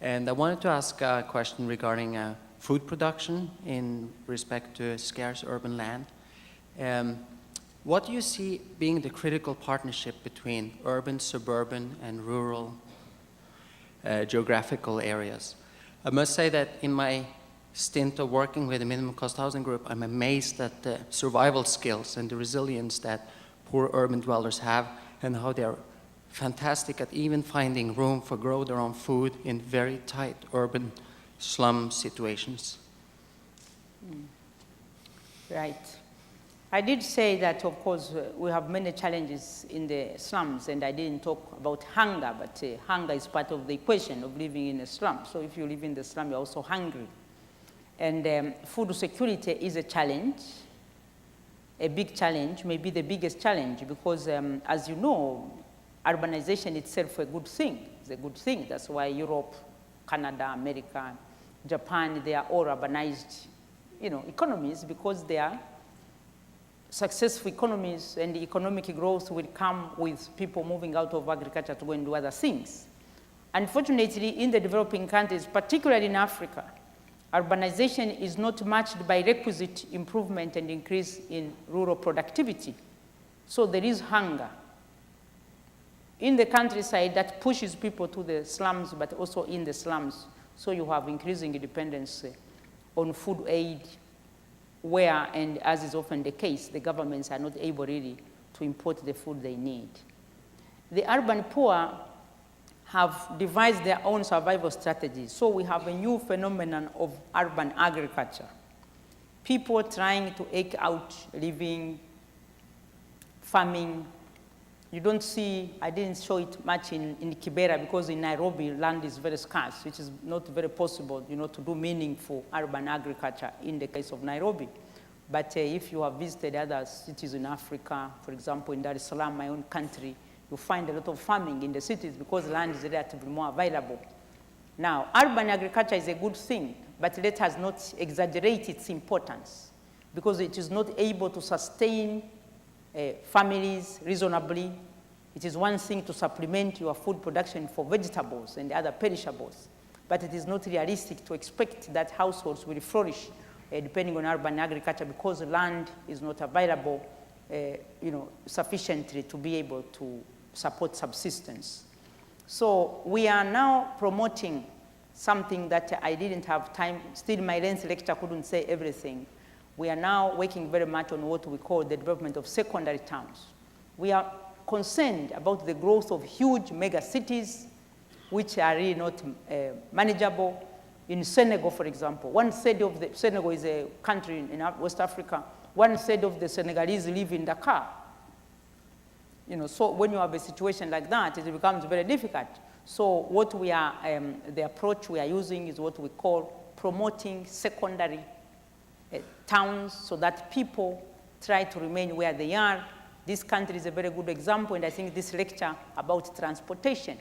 And I wanted to ask a question regarding food production in respect to scarce urban land. What do you see being the critical partnership between urban, suburban, and rural geographical areas? I must say that in my stint of working with the minimum cost housing group, I'm amazed at the survival skills and the resilience that poor urban dwellers have and how they're fantastic at even finding room for grow their own food in very tight urban slum situations. Right. I did say that, of course, we have many challenges in the slums, and I didn't talk about hunger, but hunger is part of the equation of living in a slum. So if you live in the slum, you're also hungry. And food security is a challenge, a big challenge, maybe the biggest challenge, because as you know, urbanization itself is a good thing. It's a good thing. That's why Europe, Canada, America, Japan, they are all urbanized, economies, because they are successful economies, and the economic growth will come with people moving out of agriculture to go and do other things. Unfortunately, in the developing countries, particularly in Africa, urbanization is not matched by requisite improvement and increase in rural productivity. So there is hunger in the countryside that pushes people to the slums, but also in the slums. So you have increasing dependence on food aid, where, and as is often the case, the governments are not able really to import the food they need. The urban poor have devised their own survival strategies. So we have a new phenomenon of urban agriculture. People trying to eke out living, farming. You don't see, I didn't show it much in Kibera because in Nairobi, land is very scarce, which is not very possible, to do meaningful urban agriculture in the case of Nairobi. But if you have visited other cities in Africa, for example, in Dar es Salaam, my own country, you find a lot of farming in the cities because land is relatively more available. Now, urban agriculture is a good thing, but let us not exaggerate its importance because it is not able to sustain families reasonably. It is one thing to supplement your food production for vegetables and other perishables, but it is not realistic to expect that households will flourish depending on urban agriculture because land is not available sufficiently to be able to support subsistence. So we are now promoting something that I didn't have time, still my length lecture couldn't say everything. We are now working very much on what we call the development of secondary towns. We are concerned about the growth of huge mega cities, which are really not manageable. In Senegal, for example, Senegal is a country in West Africa. 1/3 of the Senegalese live in Dakar. So when you have a situation like that, it becomes very difficult. So what we are, the approach we are using is what we call promoting secondary towns so that people try to remain where they are. This country is a very good example, and I think this lecture about transportation.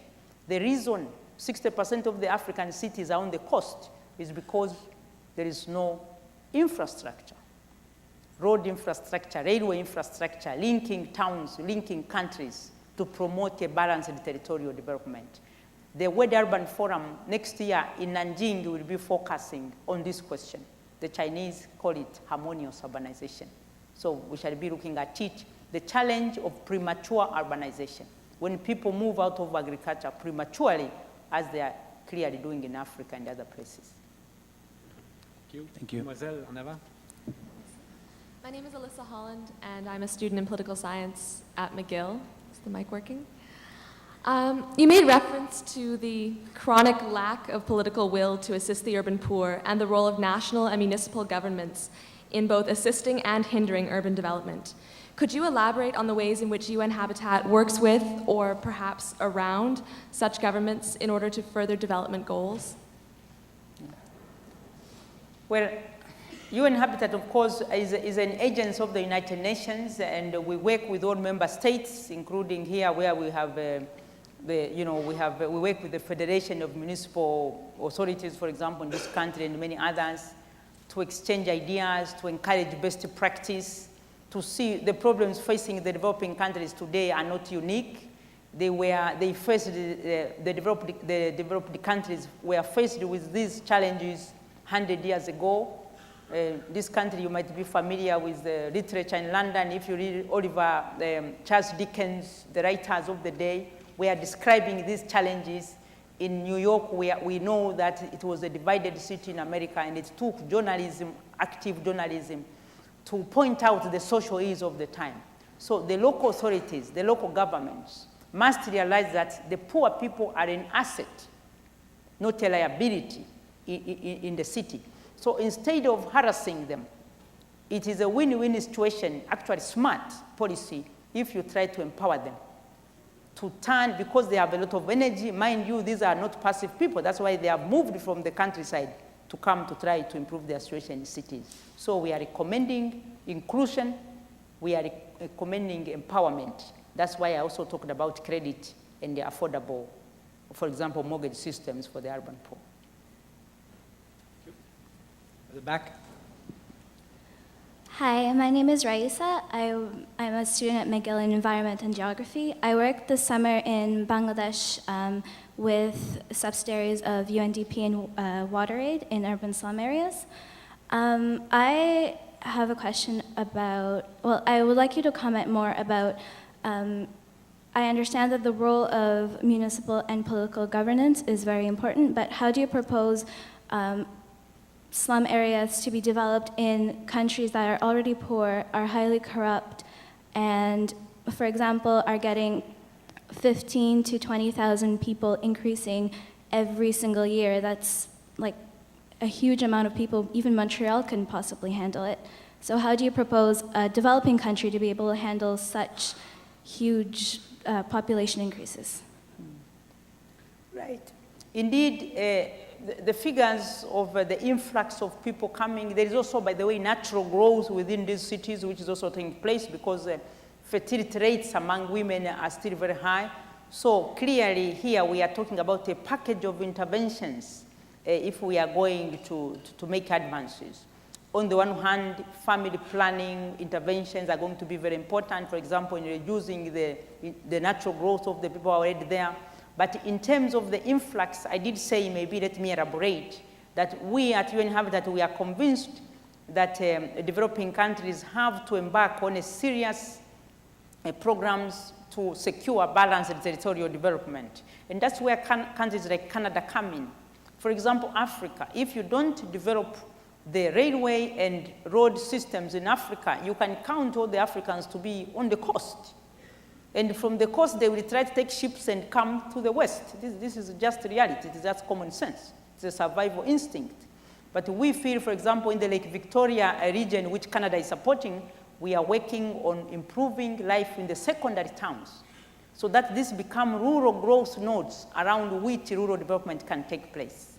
The reason 60% of the African cities are on the coast is because there is no infrastructure. Road infrastructure, railway infrastructure, linking towns, linking countries to promote a balanced territorial development. The World Urban Forum next year in Nanjing will be focusing on this question. The Chinese call it harmonious urbanization. So we shall be looking at it, the challenge of premature urbanization. When people move out of agriculture prematurely, as they are clearly doing in Africa and other places. Thank you. Thank you. Mademoiselle, en avant. My name is Alyssa Holland, and I'm a student in political science at McGill. Is the mic working? You made reference to the chronic lack of political will to assist the urban poor and the role of national and municipal governments in both assisting and hindering urban development. Could you elaborate on the ways in which UN Habitat works with, or perhaps around, such governments in order to further development goals? Well, UN Habitat, of course, is an agency of the United Nations, and we work with all member states, including here where we have, we work with the Federation of Municipal Authorities, for example, in this country and many others, to exchange ideas, to encourage best practice, to see the problems facing the developing countries today are not unique. The developed countries were faced with these challenges 100 years ago. This country, you might be familiar with the literature in London. If you read Oliver, Charles Dickens, the writers of the day, were describing these challenges. In New York, we know that it was a divided city in America, and it took journalism, active journalism, to point out the social ills of the time. So the local authorities, the local governments, must realize that the poor people are an asset, not a liability in the city. So instead of harassing them, it is a win-win situation, actually smart policy, if you try to empower them to turn, because they have a lot of energy. Mind you, these are not passive people. That's why they have moved from the countryside to come to try to improve their situation in cities. So we are recommending inclusion. We are recommending empowerment. That's why I also talked about credit and the affordable, for example, mortgage systems for the urban poor. At the back. Hi, my name is Raisa. I'm a student at McGill in Environment and Geography. I worked this summer in Bangladesh with subsidiaries of UNDP and WaterAid in urban slum areas. I have a question about, well, I would like you to comment more about, I understand that the role of municipal and political governance is very important, but how do you propose slum areas to be developed in countries that are already poor, are highly corrupt, and, for example, are getting 15 to 20,000 people increasing every single year? That's like a huge amount of people. Even Montreal couldn't possibly handle it. So how do you propose a developing country to be able to handle such huge population increases? Right. Indeed, the figures of the influx of people coming, there is also, by the way, natural growth within these cities, which is also taking place because fertility rates among women are still very high. So clearly here we are talking about a package of interventions if we are going to make advances. On the one hand, family planning interventions are going to be very important, for example, in reducing the natural growth of the people already there. But in terms of the influx, I did say, maybe let me elaborate, that we at UN Habitat, we are convinced that developing countries have to embark on a serious programs to secure balanced territorial development. And that's where countries like Canada come in. For example, Africa, if you don't develop the railway and road systems in Africa, you can count all the Africans to be on the coast. And from the coast, they will try to take ships and come to the west. This is just reality. It is just common sense. It's a survival instinct. But we feel, for example, in the Lake Victoria region, which Canada is supporting, we are working on improving life in the secondary towns so that this become rural growth nodes around which rural development can take place.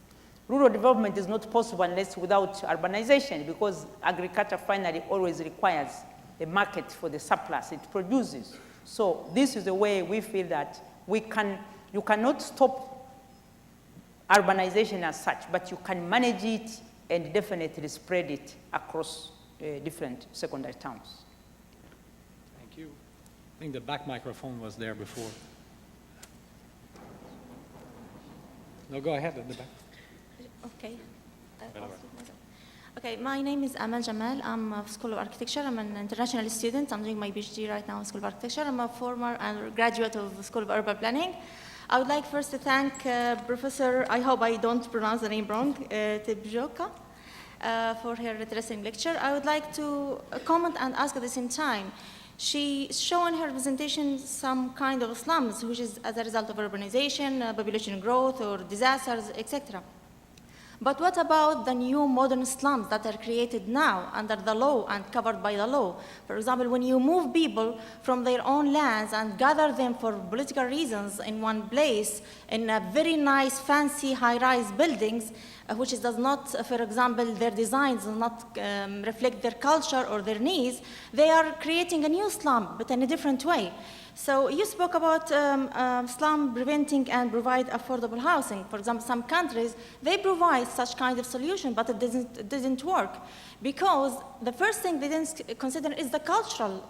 Rural development is not possible unless without urbanization, because agriculture finally always requires a market for the surplus it produces. So this is the way we feel that you cannot stop urbanization as such, but you can manage it and definitely spread it across different secondary towns. Thank you. I think the back microphone was there before. No, go ahead at the back. Okay. Okay, my name is Amal Jamal. I'm of School of Architecture. I'm an international student. I'm doing my PhD right now in School of Architecture. I'm a former graduate of the School of Urban Planning. I would like first to thank Professor, I hope I don't pronounce the name wrong, Tibaijuka, for her interesting lecture. I would like to comment and ask at the same time. She showed in her presentation some kind of slums, which is as a result of urbanization, population growth, or disasters, etc. But what about the new modern slums that are created now under the law and covered by the law? For example, when you move people from their own lands and gather them for political reasons in one place, in a very nice, fancy, high-rise buildings, which does not, for example, their designs do not reflect their culture or their needs, they are creating a new slum, but in a different way. So you spoke about slum preventing and provide affordable housing. For example, some countries, they provide such kind of solution, but it doesn't work. Because the first thing they didn't consider is the cultural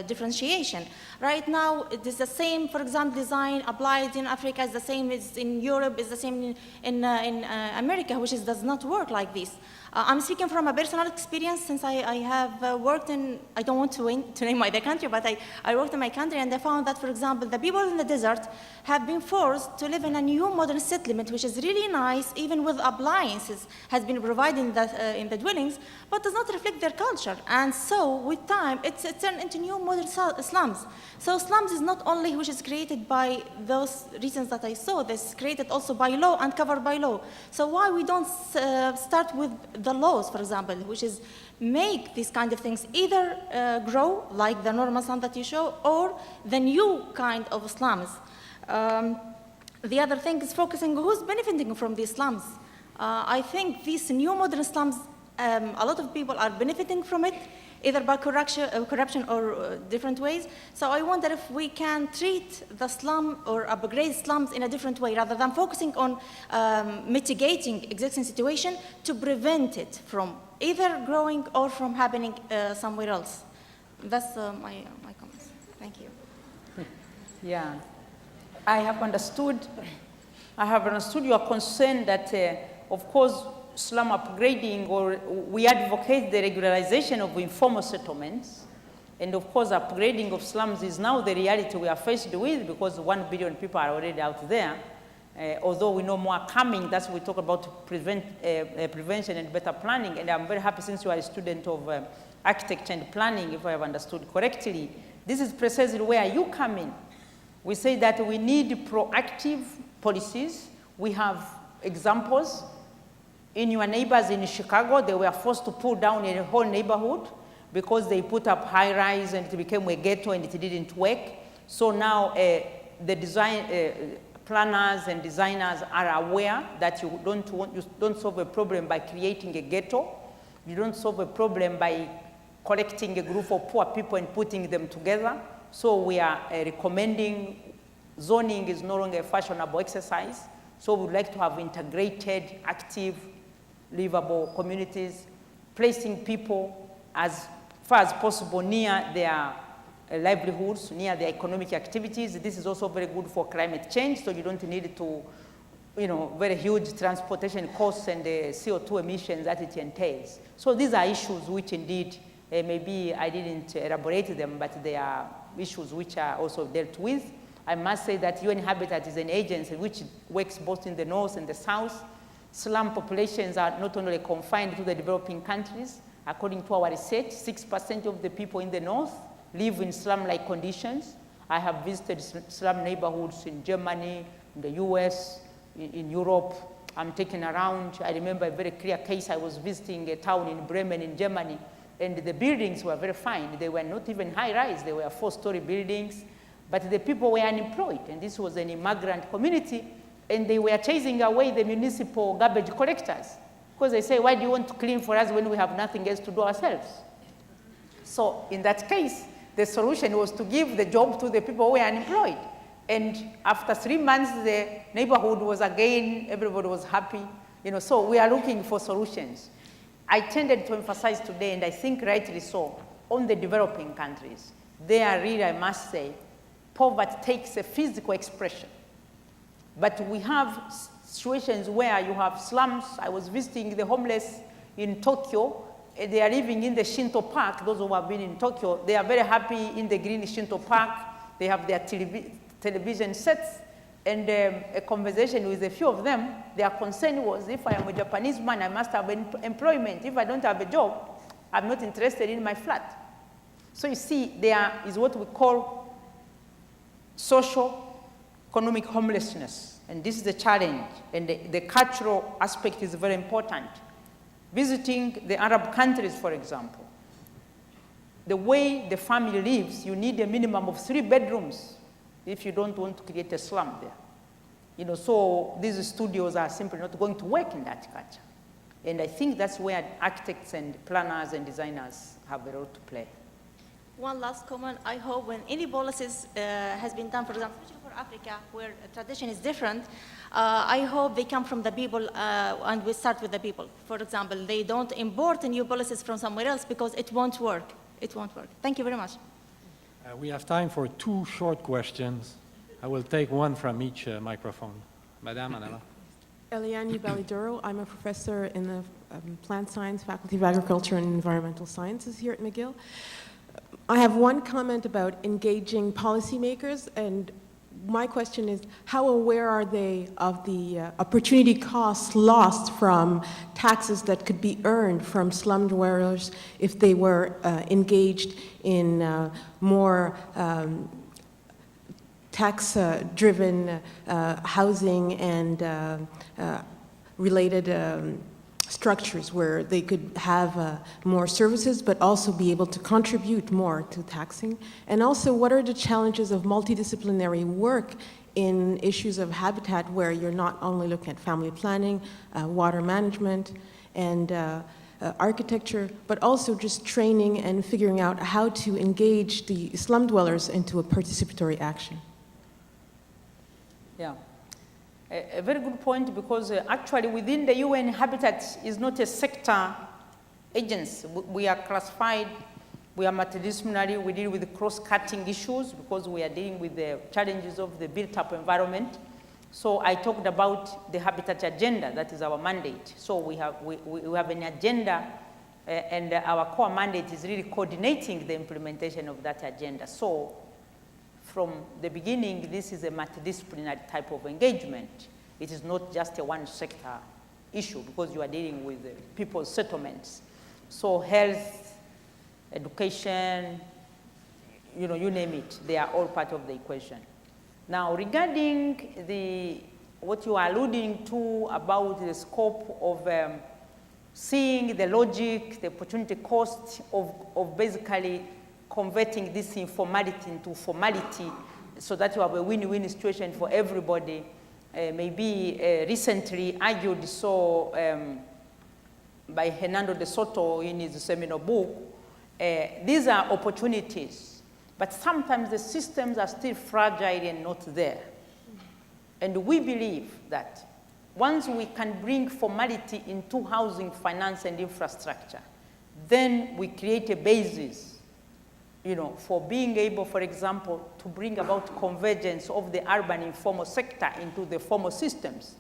differentiation. Right now, it is the same, for example, design applied in Africa is the same as in Europe, is the same in America, which does not work like this. I'm speaking from a personal experience since I have worked in, I don't want to name my country, but I worked in my country and I found that, for example, the people in the desert have been forced to live in a new modern settlement, which is really nice, even with appliances has been provided in the dwellings, but does not reflect their culture. And so, with time, it's turned into new modern slums. So slums is not only which is created by those reasons that I saw, this is created also by law and covered by law. So why we don't start with the laws, for example, which is make these kind of things either grow, like the normal slum that you show, or the new kind of slums. The other thing is focusing who's benefiting from these slums. I think these new modern slums, a lot of people are benefiting from it, either by corruption or different ways. So I wonder if we can treat the slum or upgrade slums in a different way, rather than focusing on mitigating existing situation to prevent it from either growing or from happening somewhere else. That's my comments. Thank you. Yeah, I have understood your concern that, of course, slum upgrading, or we advocate the regularization of informal settlements. And of course, upgrading of slums is now the reality we are faced with, because 1 billion people are already out there. Although we know more are coming, that's what we talk about prevention and better planning. And I'm very happy, since you are a student of architecture and planning, if I have understood correctly, this is precisely where you come in. We say that we need proactive policies. We have examples. In your neighbors in Chicago, they were forced to pull down a whole neighborhood because they put up high-rise and it became a ghetto and it didn't work. So now the design planners and designers are aware that you don't solve a problem by creating a ghetto. You don't solve a problem by collecting a group of poor people and putting them together. So we are recommending zoning is no longer a fashionable exercise. So we'd like to have integrated, active, livable communities, placing people as far as possible near their livelihoods, near their economic activities. This is also very good for climate change, so you don't need to, very huge transportation costs and the CO2 emissions that it entails. So these are issues which indeed, maybe I didn't elaborate them, but they are issues which are also dealt with. I must say that UN Habitat is an agency which works both in the north and the south. Slum populations are not only confined to the developing countries. According to our research, 6% of the people in the north live in slum-like conditions. I have visited slum neighborhoods in Germany, in the US, in Europe. I'm taken around. I remember a very clear case. I was visiting a town in Bremen in Germany and the buildings were very fine. They were not even high-rise. They were 4-story buildings, but the people were unemployed, and this was an immigrant community, and they were chasing away the municipal garbage collectors because they say, why do you want to clean for us when we have nothing else to do ourselves? So in that case, the solution was to give the job to the people who were unemployed. And after 3 months, the neighborhood was again, everybody was happy. So we are looking for solutions. I tended to emphasize today, and I think rightly so, on the developing countries. They are really, I must say, poverty takes a physical expression. But we have situations where you have slums. I was visiting the homeless in Tokyo. They are living in the Shinto Park. Those who have been in Tokyo, they are very happy in the green Shinto Park. They have their television sets. And a conversation with a few of them, their concern was, if I am a Japanese man, I must have employment. If I don't have a job, I'm not interested in my flat. So you see, there is what we call socio-economic homelessness. And this is the challenge. And the cultural aspect is very important. Visiting the Arab countries, for example, the way the family lives, you need a minimum of 3 bedrooms if you don't want to create a slum there. So these studios are simply not going to work in that culture. And I think that's where architects and planners and designers have a role to play. One last comment. I hope when any policies has been done, for example, especially for Africa, where tradition is different, I hope they come from the people and we start with the people. For example, they don't import new policies from somewhere else because it won't work. It won't work. Thank you very much. We have time for 2 short questions. I will take one from each microphone. Madame Anala. Eliane Balidoro. I'm a professor in the Plant Science Faculty of Agriculture and Environmental Sciences here at McGill. I have one comment about engaging policymakers, and my question is, how aware are they of the opportunity costs lost from taxes that could be earned from slum dwellers if they were engaged in more tax-driven housing and related structures where they could have more services but also be able to contribute more to taxing? And also, what are the challenges of multidisciplinary work in issues of habitat where you're not only looking at family planning, water management, and architecture, but also just training and figuring out how to engage the slum dwellers into a participatory action? Yeah. A very good point, because actually within the UN, habitat is not a sector agency. We are classified, we are multidisciplinary, we deal with cross-cutting issues because we are dealing with the challenges of the built-up environment. So I talked about the habitat agenda, that is our mandate. So we have an agenda, and our core mandate is really coordinating the implementation of that agenda. So from the beginning, this is a multidisciplinary type of engagement. It is not just a one sector issue because you are dealing with people's settlements. So health, education, you name it, they are all part of the equation. Now, regarding what you are alluding to about the scope of seeing the logic, the opportunity cost of basically converting this informality into formality so that you have a win-win situation for everybody, maybe recently argued so by Hernando de Soto in his seminal book. These are opportunities, but sometimes the systems are still fragile and not there. And we believe that once we can bring formality into housing, finance, and infrastructure, then we create a basis for being able, for example, to bring about convergence of the urban informal sector into the formal systems.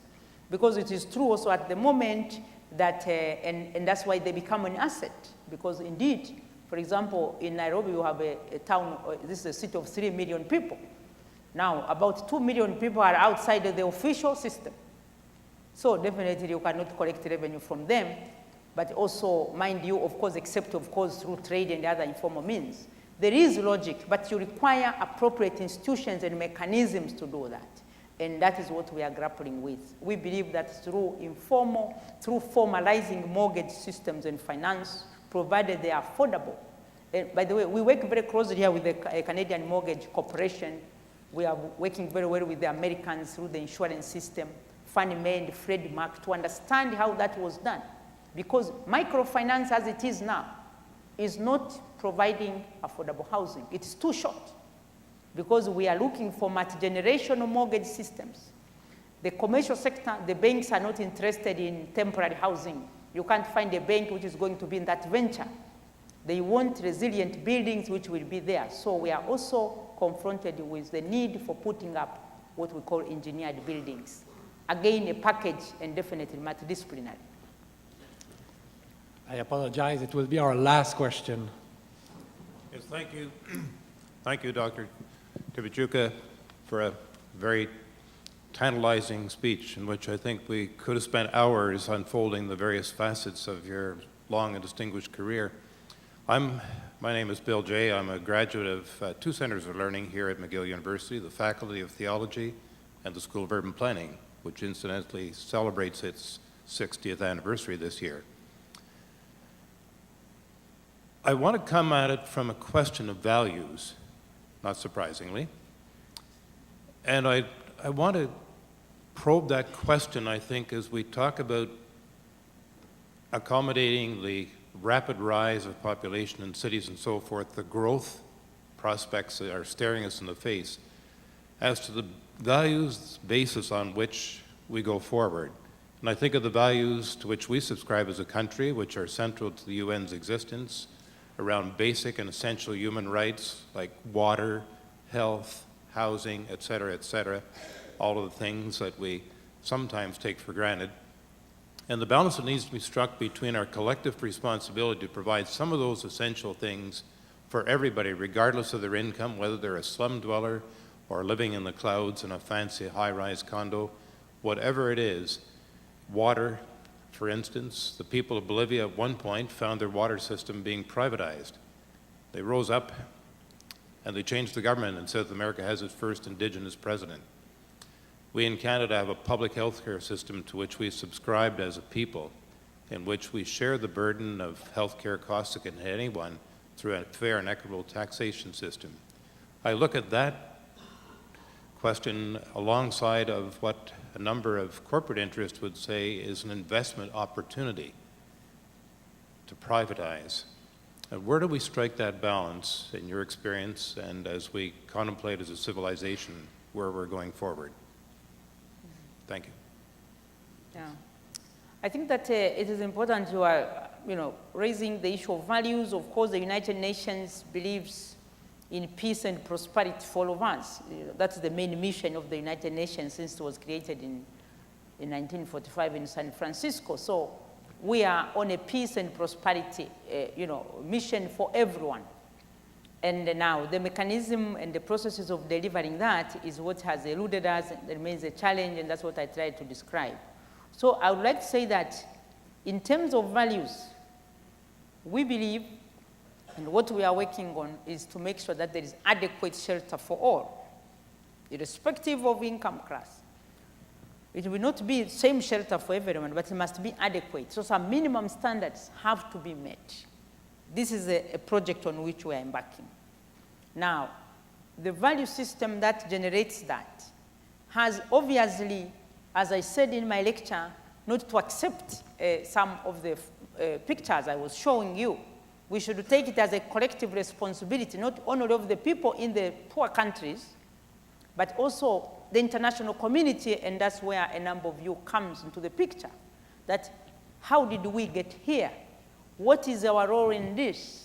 Because it is true also at the moment that, and that's why they become an asset. Because indeed, for example, in Nairobi, you have a town, this is a city of 3 million people. Now, about 2 million people are outside of the official system. So definitely you cannot collect revenue from them, but also, mind you, of course, except, of course, through trade and other informal means. There is logic, but you require appropriate institutions and mechanisms to do that. And that is what we are grappling with. We believe that through formalizing mortgage systems and finance, provided they are affordable. By the way, we work very closely here with the Canadian Mortgage Corporation. We are working very well with the Americans through the insurance system, Fannie Mae and Freddie Mac, to understand how that was done. Because microfinance as it is now is not providing affordable housing. It's too short because we are looking for multi-generational mortgage systems. The commercial sector, the banks are not interested in temporary housing. You can't find a bank which is going to be in that venture. They want resilient buildings which will be there. So we are also confronted with the need for putting up what we call engineered buildings. Again, a package and definitely multidisciplinary. I apologize. It will be our last question. Yes, thank you. Thank you, Dr. Tibaijuka, for a very tantalizing speech in which I think we could have spent hours unfolding the various facets of your long and distinguished career. My name is Bill Jay. I'm a graduate of two centers of learning here at McGill University, the Faculty of Theology and the School of Urban Planning, which incidentally celebrates its 60th anniversary this year. I want to come at it from a question of values, not surprisingly. And I want to probe that question, I think, as we talk about accommodating the rapid rise of population in cities and so forth, the growth prospects that are staring us in the face, as to the values basis on which we go forward. And I think of the values to which we subscribe as a country, which are central to the UN's existence, around basic and essential human rights like water, health, housing, et cetera, all of the things that we sometimes take for granted. And the balance that needs to be struck between our collective responsibility to provide some of those essential things for everybody, regardless of their income, whether they're a slum dweller or living in the clouds in a fancy high-rise condo, whatever it is. Water, for instance, the people of Bolivia at one point found their water system being privatized. They rose up and they changed the government, and South America has its first indigenous president. We in Canada have a public health care system to which we subscribed as a people, in which we share the burden of health care costs that can hit anyone through a fair and equitable taxation system. I look at that question alongside of what a number of corporate interests would say is an investment opportunity to privatize. And where do we strike that balance in your experience and as we contemplate as a civilization where we're going forward? Thank you. Yeah. I think that it is important you are, raising the issue of values. Of course, the United Nations believes in peace and prosperity for all of us. That's the main mission of the United Nations since it was created in 1945 in San Francisco. So we are on a peace and prosperity, mission for everyone. And now the mechanism and the processes of delivering that is what has eluded us and remains a challenge, and that's what I tried to describe. So I would like to say that in terms of values, we believe, and what we are working on is to make sure that there is adequate shelter for all, irrespective of income class. It will not be the same shelter for everyone, but it must be adequate. So some minimum standards have to be met. This is a project on which we are embarking. Now, the value system that generates that has obviously, as I said in my lecture, not to accept some of the pictures I was showing you. We should take it as a collective responsibility, not only of the people in the poor countries, but also the international community, and that's where a number of you comes into the picture. That how did we get here? What is our role in this?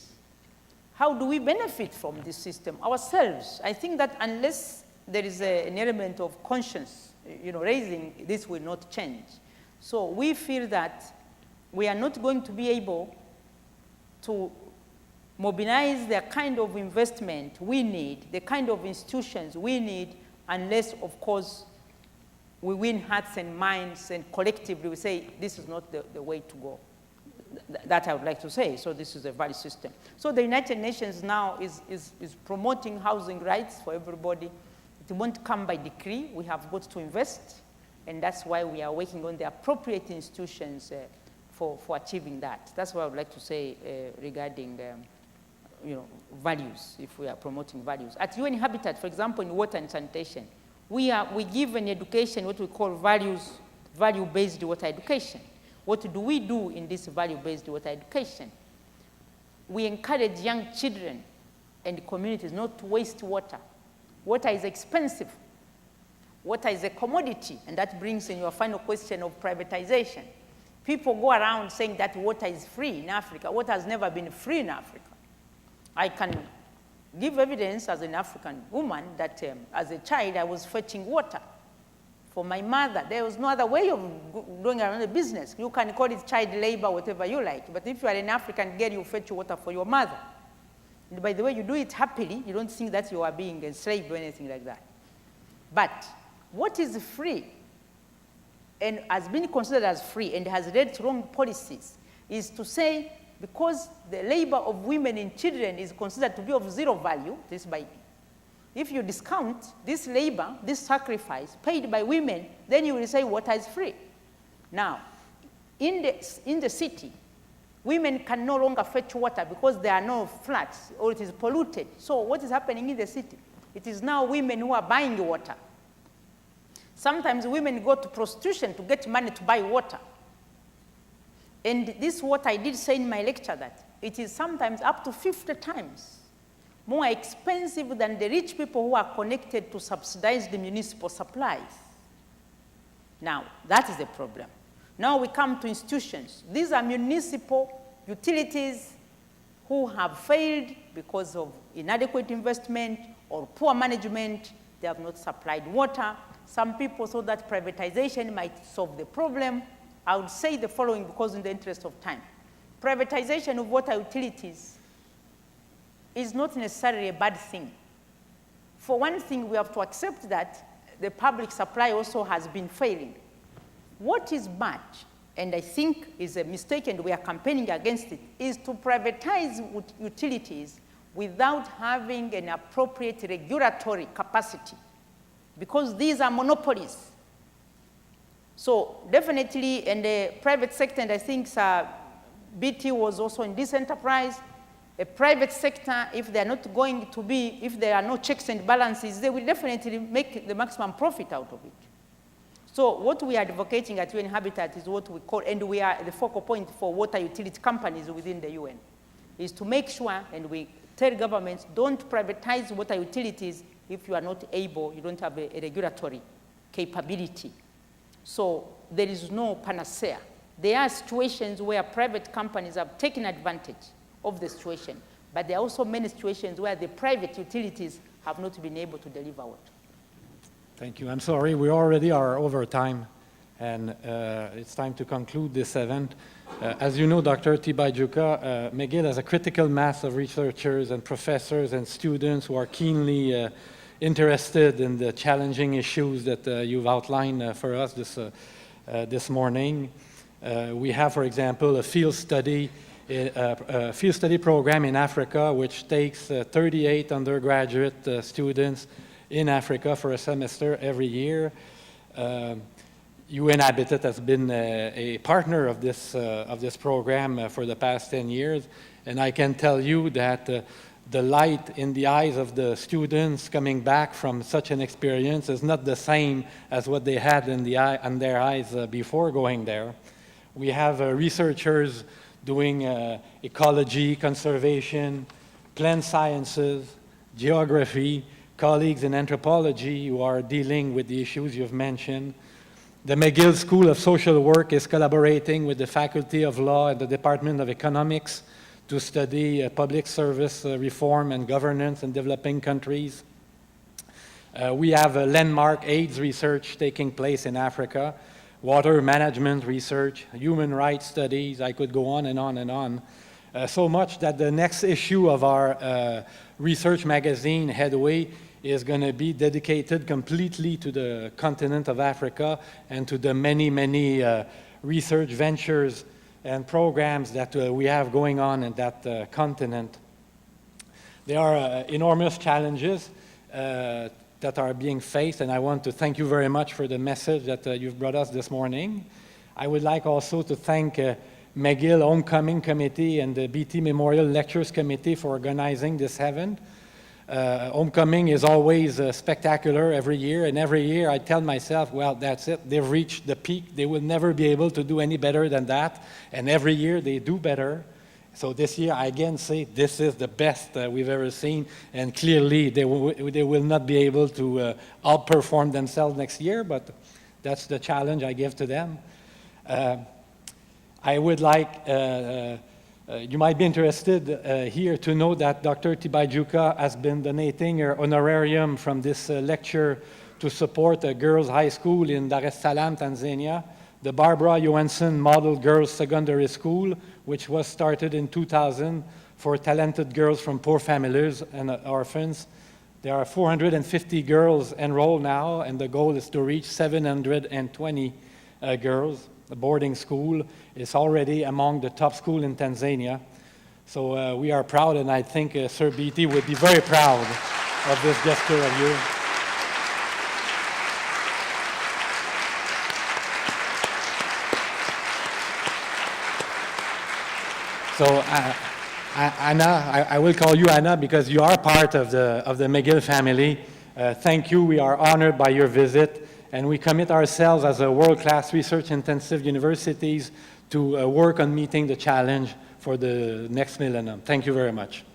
How do we benefit from this system ourselves? I think that unless there is an element of conscience, raising, this will not change. So we feel that we are not going to be able to mobilize the kind of investment we need, the kind of institutions we need, unless, of course, we win hearts and minds and collectively we say this is not the way to go. That I would like to say. So this is a value system. So the United Nations now is promoting housing rights for everybody. It won't come by decree. We have got to invest, and that's why we are working on the appropriate institutions for achieving that. That's what I would like to say regarding values, if we are promoting values. At UN Habitat, for example, in water and sanitation, we give an education what we call value-based water education. What do we do in this value-based water education? We encourage young children and communities not to waste water. Water is expensive. Water is a commodity, and that brings in your final question of privatization. People go around saying that water is free in Africa. Water has never been free in Africa. I can give evidence as an African woman that as a child I was fetching water for my mother. There was no other way of going around the business. You can call it child labor, whatever you like, but if you are an African girl, you fetch water for your mother. And by the way, you do it happily. You don't think that you are being enslaved or anything like that. But what is free and has been considered as free and has led to wrong policies is to say, because the labor of women and children is considered to be of zero value, if you discount this labor, this sacrifice paid by women, then you will say water is free. Now, in the city, women can no longer fetch water because there are no flats or it is polluted. So what is happening in the city? It is now women who are buying water. Sometimes women go to prostitution to get money to buy water. And this water, I did say in my lecture that it is sometimes up to 50 times more expensive than the rich people who are connected to subsidize the municipal supplies. Now, that is the problem. Now we come to institutions. These are municipal utilities who have failed because of inadequate investment or poor management. They have not supplied water. Some people thought that privatization might solve the problem. I would say the following because in the interest of time. Privatization of water utilities is not necessarily a bad thing. For one thing, we have to accept that the public supply also has been failing. What is bad, and I think is a mistake and we are campaigning against it, is to privatize utilities without having an appropriate regulatory capacity, because these are monopolies. So definitely in the private sector, and I think Beatty was also in this enterprise, a private sector, if they are not going to be, if there are no checks and balances, they will definitely make the maximum profit out of it. So what we are advocating at UN Habitat is what we call, and we are the focal point for water utility companies within the UN, is to make sure, and we tell governments, don't privatize water utilities if you are not able, you don't have a regulatory capability. So there is no panacea. There are situations where private companies have taken advantage of the situation, but there are also many situations where the private utilities have not been able to deliver water. Thank you. I'm sorry, we already are over time, and it's time to conclude this event. As you know, Dr. Tibaijuka, McGill has a critical mass of researchers and professors and students who are keenly interested in the challenging issues that you've outlined for us this morning. We have, for example, a field study program in Africa, which takes 38 undergraduate students in Africa for a semester every year. UN Habitat has been a partner of this program for the past 10 years, and I can tell you that the light in the eyes of the students coming back from such an experience is not the same as what they had in their eyes before going there. We have researchers doing ecology, conservation, plant sciences, geography, colleagues in anthropology who are dealing with the issues you've mentioned. The McGill School of Social Work is collaborating with the Faculty of Law and the Department of Economics to study public service reform and governance in developing countries. We have landmark AIDS research taking place in Africa, water management research, human rights studies. I could go on and on and on. So much that the next issue of our research magazine, Headway, is going to be dedicated completely to the continent of Africa and to the many, many research ventures and programs that we have going on in that continent. There are enormous challenges that are being faced, and I want to thank you very much for the message that you've brought us this morning. I would like also to thank McGill Homecoming Committee and the Beatty Memorial Lectures Committee for organizing this event. Homecoming is always spectacular every year, and every year I tell myself, well, that's it, they've reached the peak, they will never be able to do any better than that, and every year they do better. So this year I again say this is the best we've ever seen, and clearly they will not be able to outperform themselves next year, but that's the challenge I give to them. I would like you might be interested here to know that Dr. Tibaijuka has been donating her honorarium from this lecture to support a girls' high school in Dar es Salaam, Tanzania, the Barbara Johansson Model Girls Secondary School, which was started in 2000 for talented girls from poor families and orphans. There are 450 girls enrolled now, and the goal is to reach 720 girls. The boarding school is already among the top schools in Tanzania. So we are proud, and I think Sir Beatty would be very proud of this gesture of you. So Anna, I will call you Anna because you are part of the McGill family. Thank you. We are honored by your visit. And we commit ourselves as a world-class research-intensive universities to work on meeting the challenge for the next millennium. Thank you very much.